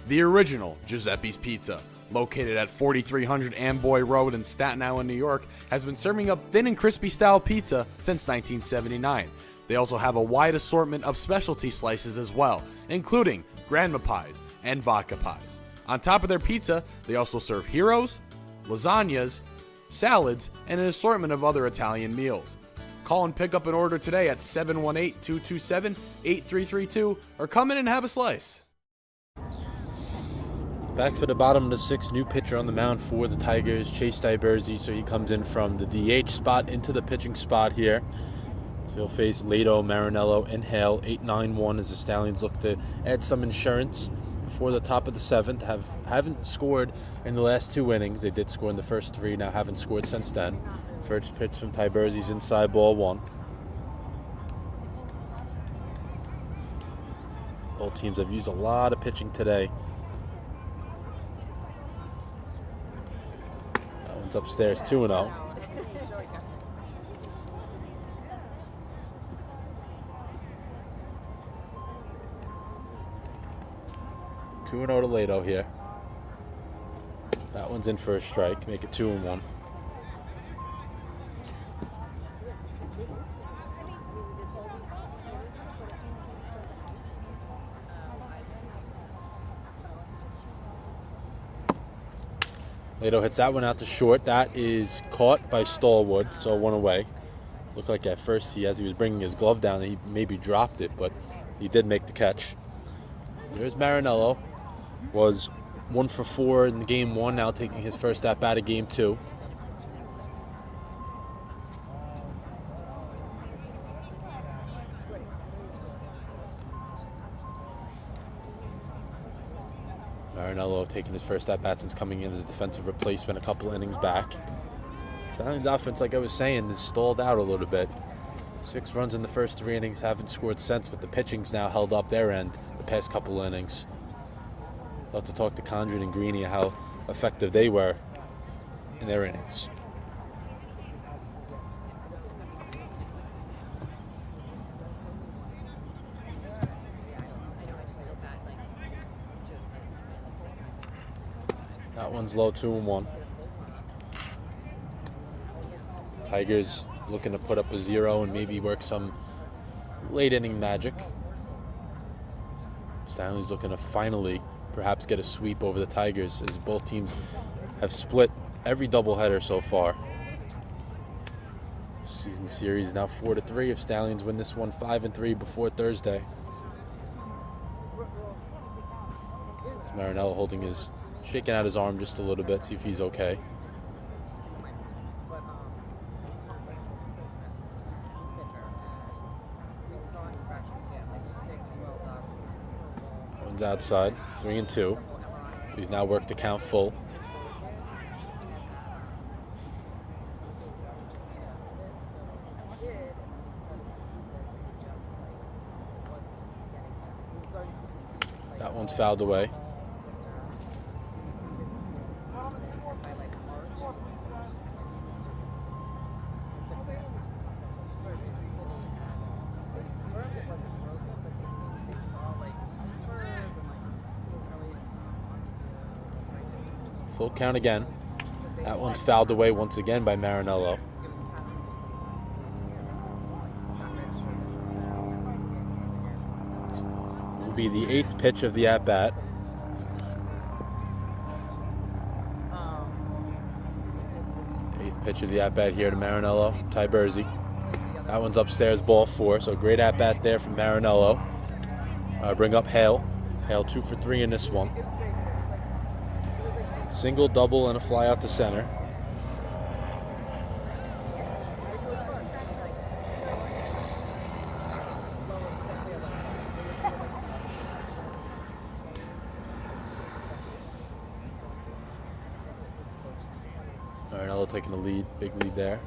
The original Giuseppe's Pizza, located at 4300 Amboy Road in Staten Island, New York, has been serving up thin and crispy style pizza since 1979. They also have a wide assortment of specialty slices as well, including grandma pies and vodka pies. On top of their pizza, they also serve heroes, lasagnas, salads, and an assortment of other Italian meals. Call and pick up an order today at 718-227-8332 or come in and have a slice. Back for the bottom of the 6th, new pitcher on the mound for the Tigers, Chase Diversey. So he comes in from the DH spot into the pitching spot here. So he'll face Lato, Marinello, and Hale. 8-9-1 as the Stallions look to add some insurance before the top of the 7th. Haven't scored in the last 2 innings. They did score in the first 3, now haven't scored since then. First pitch from Diversey's inside, ball 1. Both teams have used a lot of pitching today. Upstairs, 2-0. To Lato here. That one's in for a strike. Make it 2-1. Lato hits that one out to short. That is caught by Stallwood, so 1 away. Looked like at first as he was bringing his glove down, he maybe dropped it, but he did make the catch. There's Marinello. Was 1 for 4 in game 1, now taking his first at bat of game 2. Marinello taking his first at-bat since coming in as a defensive replacement a couple innings back. Stallions offense, like I was saying, is stalled out a little bit. 6 runs in the first 3 innings, haven't scored since, but the pitching's now held up their end the past couple innings. I'll have to talk to Condren and Greeny how effective they were in their innings. That one's low, 2-1. Tigers looking to put up a 0 and maybe work some late inning magic. Stallions looking to finally perhaps get a sweep over the Tigers, as both teams have split every doubleheader so far. Season series now 4-3 if Stallions win this one 5-3 before Thursday. Marinello shaking out his arm just a little bit, see if he's okay. One's outside, 3-2. He's now worked to count full. That one's fouled away. Full count again. That one's fouled away once again by Marinello. It will be the 8th pitch of the at-bat. Eighth pitch of the at-bat here to Marinello from Ty Bursey. That one's upstairs, ball 4. So great at-bat there from Marinello. Bring up Hale. Hale 2 for 3 in this one. Single, double, and a fly out to center. Marinello taking the lead, big lead there.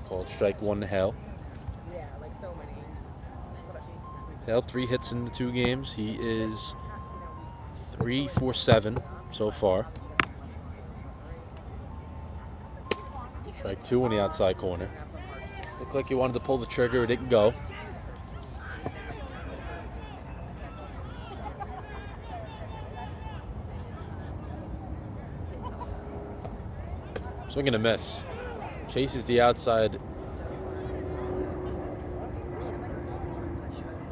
Called strike 1 to Hale. Hale 3 hits in the 2 games. He is 3 for 7 so far. Strike 2 on the outside corner. Looked like he wanted to pull the trigger, it didn't go. Swing and a miss. Chases the outside.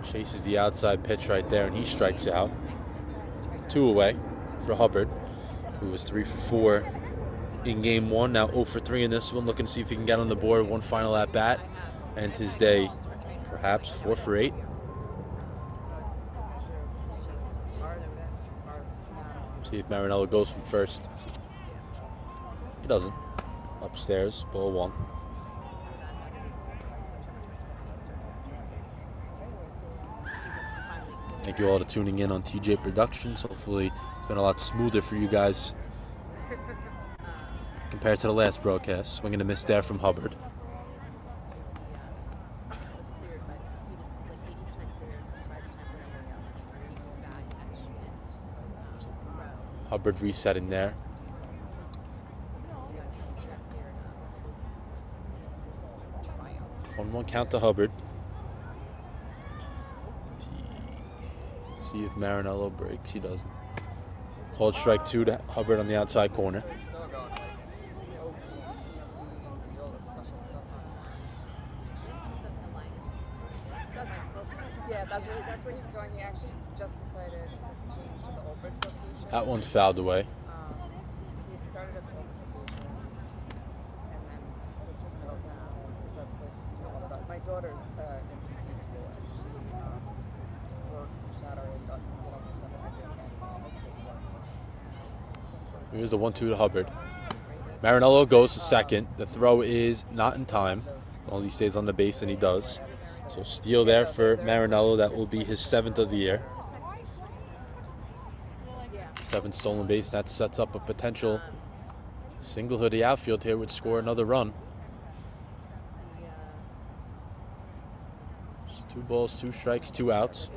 Chases the outside pitch right there, and he strikes out. 2 away for Hubbard, who was 3 for 4 in game 1. Now 0 for 3 in this one. Looking to see if he can get on the board. One final at bat, and his day perhaps 4 for 8. See if Marinello goes from first. He doesn't. Upstairs, ball 1. Thank you all for tuning in on TJ Productions. Hopefully it's been a lot smoother for you guys compared to the last broadcast. Swinging a miss there from Hubbard. Hubbard resetting there. 1-1 count to Hubbard. See if Marinello breaks. He doesn't. Called strike 2 to Hubbard on the outside corner. Yeah, that's where he's going. He actually just decided to change to the Old Bridge location. That one's fouled away. He started at the Old Bridge location and then switched to Middletown. So that's like, my daughter's in PT school and she worked shadowing stuff and I just Here's the 1-2 to Hubbard. Marinello goes to second. The throw is not in time. As long as he stays on the base, and he does. So steal there for Marinello. That will be his 7th of the year. 7 stolen base. That sets up a potential single to the outfield here, would score another run. 2 balls, 2 strikes, 2 outs.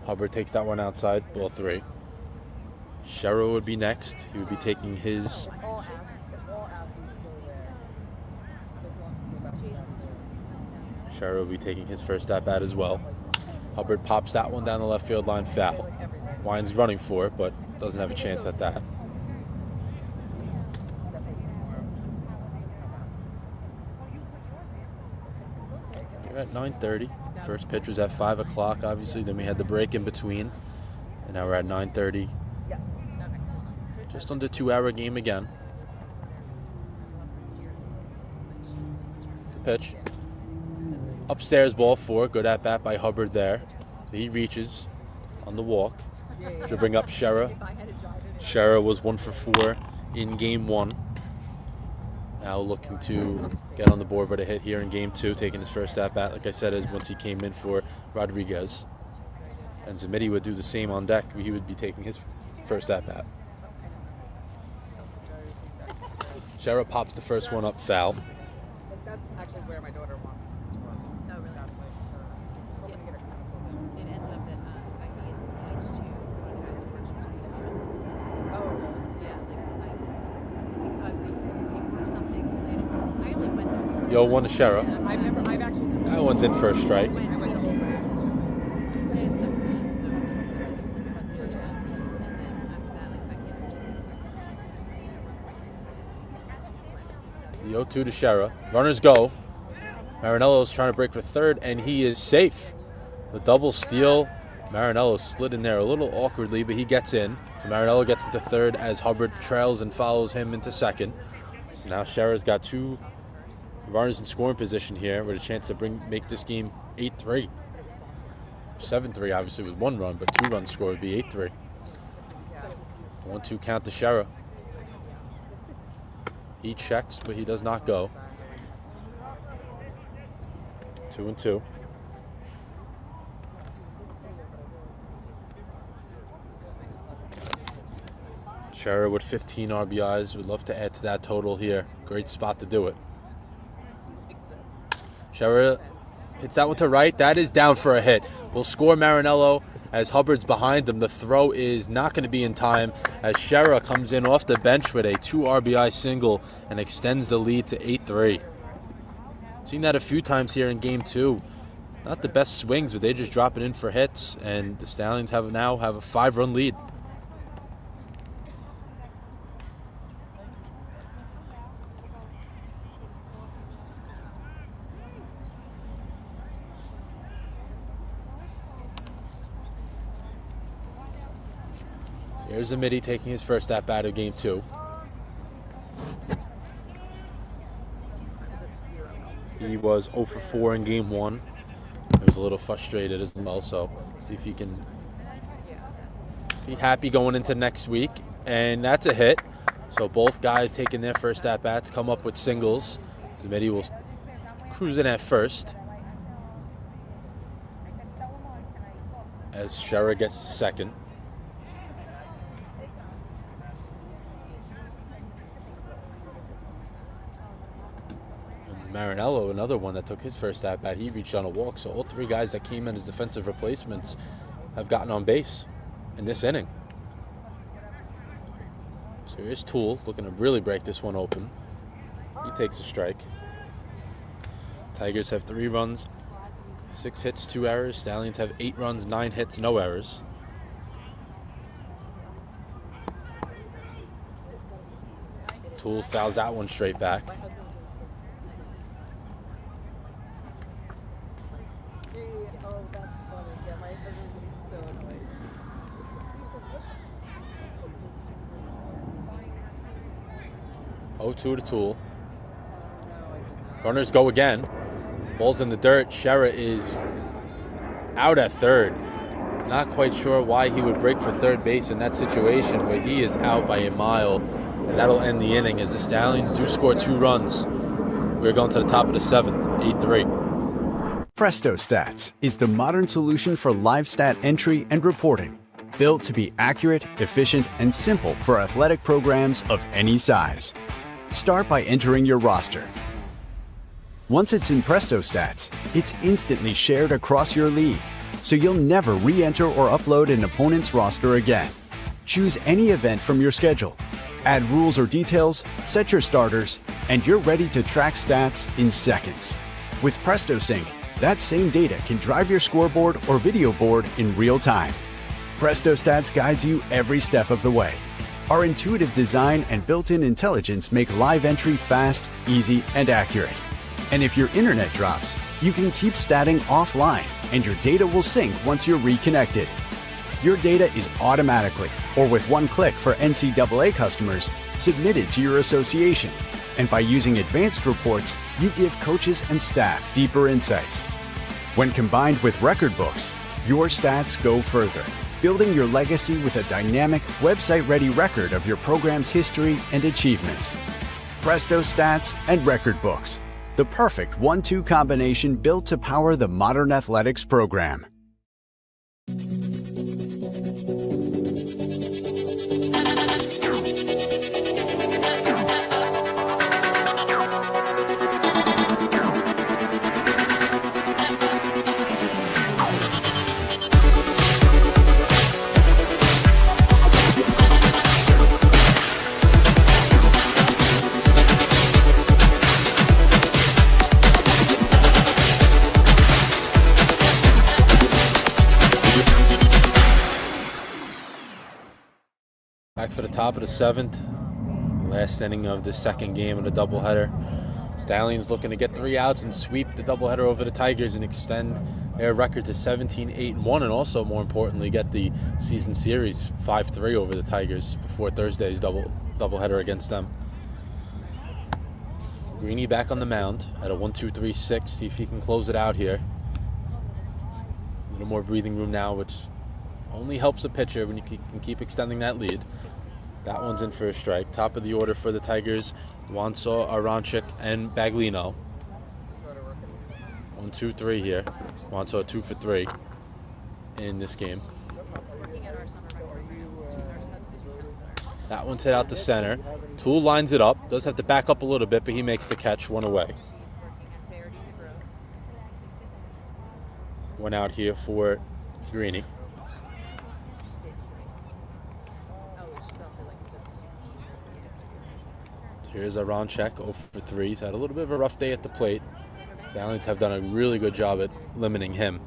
Hubbard takes that one outside, ball 3. Sherrill would be next. He would be taking his first at bat as well. Hubbard pops that one down the left field line, foul. Wine's running for it, but doesn't have a chance at that. We're at 9:30. First pitch was at 5 o'clock, obviously. Then we had the break in between. And now we're at 9:30. Just under 2-hour game again. The pitch. Upstairs, ball 4. Good at bat by Hubbard there. So he reaches on the walk. Should bring up Shera. Shera was 1 for 4 in game 1. Now looking to get on the board with a hit here in game 2, taking his first at bat. Like I said, is once he came in for Rodriguez. And Zamiti would do the same on deck. He would be taking his first at bat. Shera pops the first one up, foul. That's actually where my daughter wants to run. Oh, really? That's like hoping to get a clinical there. It ends up that Becky is engaged to one of the guys who works for the Oh, yeah, like I think for the paper or something. I only went there. Yo, one to Shera. I've actually. That one's in for a strike. I went to Old Bridge. I had 17, so I think it was the first time. And then after that, like Becky just. The 0-2 to Shera. Runners go. Marinello's trying to break for third, and he is safe. The double steal. Marinello slid in there a little awkwardly, but he gets in. So Marinello gets into third as Hubbard trails and follows him into second. So now Shera's got 2 runners in scoring position here with a chance to make this game 8-3. 7-3 obviously with 1 run, but 2 runs scored would be 8-3. 1-2 count to Shera. He checks, but he does not go. 2-2. Shera with 15 RBIs. Would love to add to that total here. Great spot to do it. Shera hits that one to right. That is down for a hit. Will score Marinello as Hubbard's behind him. The throw is not going to be in time as Shera comes in off the bench with a 2 RBI single and extends the lead to 8-3. Seen that a few times here in game 2. Not the best swings, but they just drop it in for hits, and the Stallions now have a 5-run lead. Here's Zamiti taking his first at-bat of game 2. He was 0 for 4 in game 1. He was a little frustrated as well, so see if he can be happy going into next week. And that's a hit. So both guys taking their first at-bats come up with singles. Zamiti will cruise in at first as Shera gets to second. Marinello, another one that took his first at-bat, he reached on a walk. So all 3 guys that came in as defensive replacements have gotten on base in this inning. So here's Toole looking to really break this one open. He takes a strike. Tigers have 3 runs, 6 hits, 2 errors. Stallions have 8 runs, 9 hits, no errors. Toole fouls that one straight back. Oh, that's funny. Yeah, my husband's getting so annoyed. Oh, 2 to Toole. Runners go again. Ball's in the dirt. Shera is out at third. Not quite sure why he would break for third base in that situation, but he is out by a mile. And that'll end the inning as the Stallions do score 2 runs. We're going to the top of the 7th, 8-3. Presto Stats is the modern solution for live stat entry and reporting, built to be accurate, efficient, and simple for athletic programs of any size. Start by entering your roster. Once it's in Presto Stats, it's instantly shared across your league, so you'll never re-enter or upload an opponent's roster again. Choose any event from your schedule, add rules or details, set your starters, and you're ready to track stats in seconds. With Presto Sync, that same data can drive your scoreboard or video board in real time. Presto Stats guides you every step of the way. Our intuitive design and built-in intelligence make live entry fast, easy, and accurate. And if your internet drops, you can keep statting offline, and your data will sync once you're reconnected. Your data is automatically, or with one click for NCAA customers, submitted to your association. And by using advanced reports, you give coaches and staff deeper insights. When combined with record books, your stats go further, building your legacy with a dynamic, website-ready record of your program's history and achievements. Presto Stats and record books, the perfect 1-2 combination built to power the modern athletics program. Back for the top of the 7th. Last inning of the second game of the doubleheader. Stallions looking to get 3 outs and sweep the doubleheader over the Tigers and extend their record to 17-8-1, and also, more importantly, get the season series 5-3 over the Tigers before Thursday's doubleheader against them. Greeny back on the mound at a 1-2-3-6. See if he can close it out here. A little more breathing room now, which only helps a pitcher when you can keep extending that lead. That one's in for a strike. Top of the order for the Tigers, Wanso, Aronchik, and Baglino. 1-2-3 here. Wanso 2 for 3 in this game. That one's hit out to center. Toole lines it up. Does have to back up a little bit, but he makes the catch. One away. One out here for Greeny. Here's Aronchik, 0 for 3. He's had a little bit of a rough day at the plate. Stallions have done a really good job at limiting him.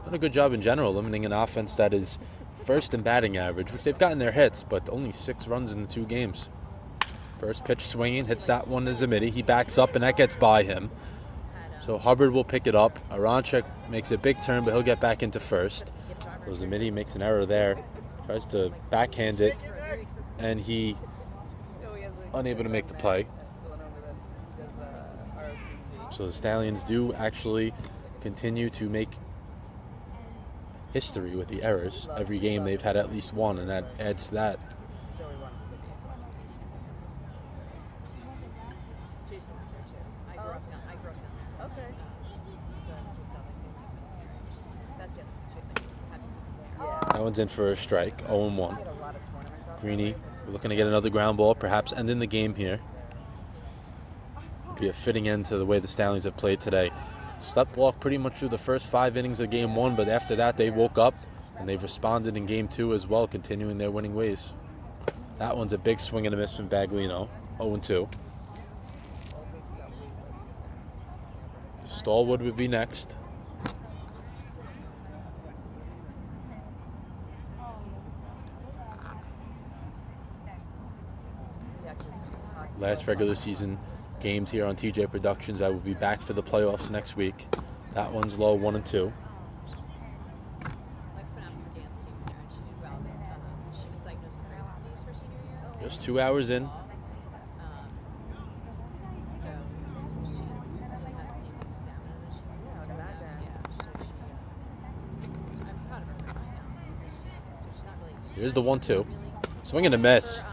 Done a good job in general, limiting an offense that is first in batting average, which they've gotten their hits, but only 6 runs in the 2 games. First pitch swinging, hits that one to Zamiti. He backs up, and that gets by him. So Hubbard will pick it up. Aronchik makes a big turn, but he'll get back into first. So Zamiti makes an error there. Tries to backhand it, and he unable to make the play. So the Stallions do actually continue to make history with the errors. Every game they've had at least one, and that adds to that. That one's in for a strike, 0-1. Greeny, we're looking to get another ground ball, perhaps ending the game here. Be a fitting end to the way the Stallions have played today. Slept walk pretty much through the first 5 innings of game 1, but after that they woke up and they've responded in game 2 as well, continuing their winning ways. That one's a big swing and a miss from Baglino, 0-2. Stallwood would be next. Last regular season games here on TJ Productions. I will be back for the playoffs next week. That one's low, 1-2. Just 2 hours in. Here's the 1-2. Swing and a miss.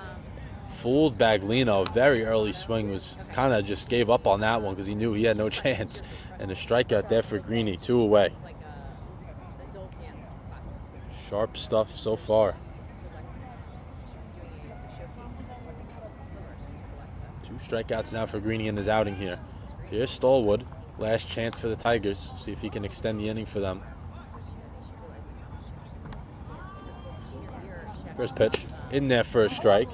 fooled Baglino. Very early swing, was kind of just gave up on that one because he knew he had no chance. And a strikeout there for Greeny, 2 away. Sharp stuff so far. 2 strikeouts now for Greeny in his outing here. Here's Stallwood. Last chance for the Tigers. See if he can extend the inning for them. First pitch in there for a strike.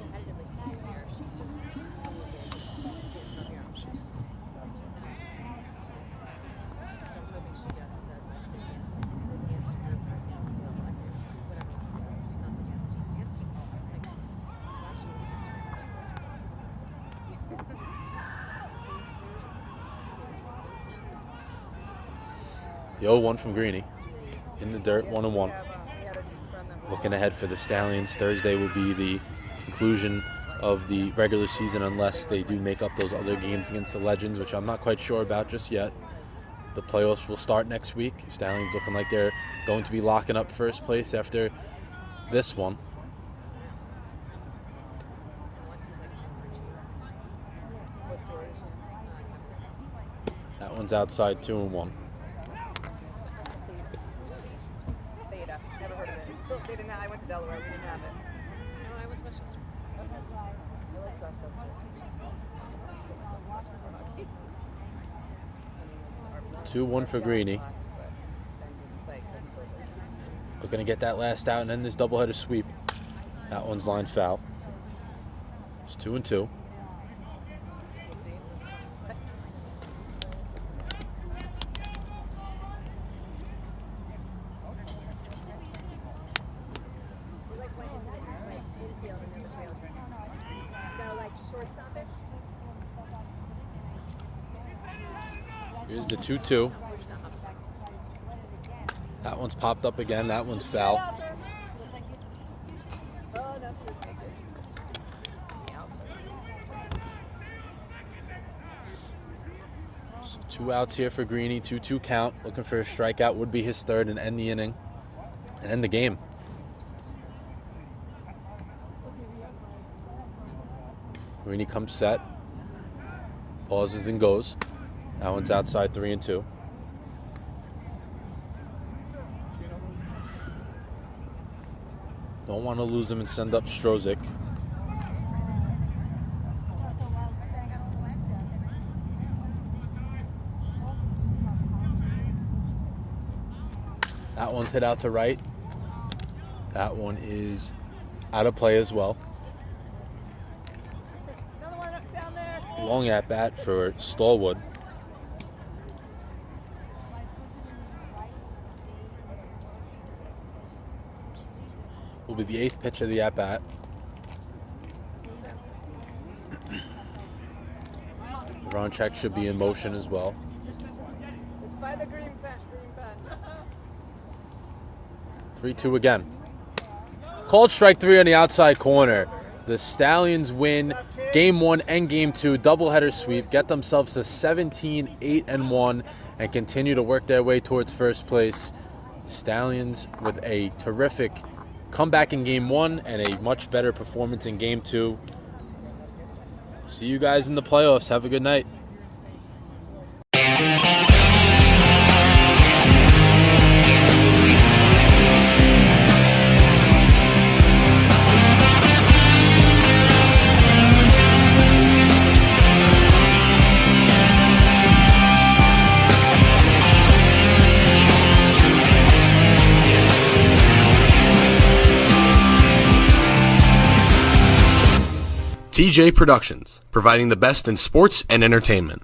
The 0-1 from Greeny. In the dirt, 1-1. Looking ahead for the Stallions, Thursday will be the conclusion of the regular season unless they do make up those other games against the Legends, which I'm not quite sure about just yet. The playoffs will start next week. Stallions looking like they're going to be locking up first place after this one. That one's outside, 2-1. Never heard of it. They didn't have, I went to Delaware. We didn't have it. No, I went to Westchester. I like Westchester. 2-1 for Greeny. Looking to get that last out and end this doubleheader sweep. That one's line foul. It's 2-2. Here's the 2-2. That one's popped up again. That one's foul. So 2 outs here for Greeny. 2-2 count. Looking for a strikeout. Would be his third and end the inning and end the game. Greeny comes set. Pauses and goes. That one's outside, 3-2. Don't want to lose him and send up Strozik. That one's hit out to right. That one is out of play as well. Long at bat for Stallwood. Will be the 8th pitch of the at-bat. Ronchek should be in motion as well. It's by the green pen. 3-2 again. Called strike 3 on the outside corner. The Stallions win Game 1 and Game 2, doubleheader sweep, get themselves to 17-8-1, and continue to work their way towards first place. Stallions with a terrific comeback in Game 1 and a much better performance in Game 2. See you guys in the playoffs. Have a good night. TJ Productions, providing the best in sports and entertainment.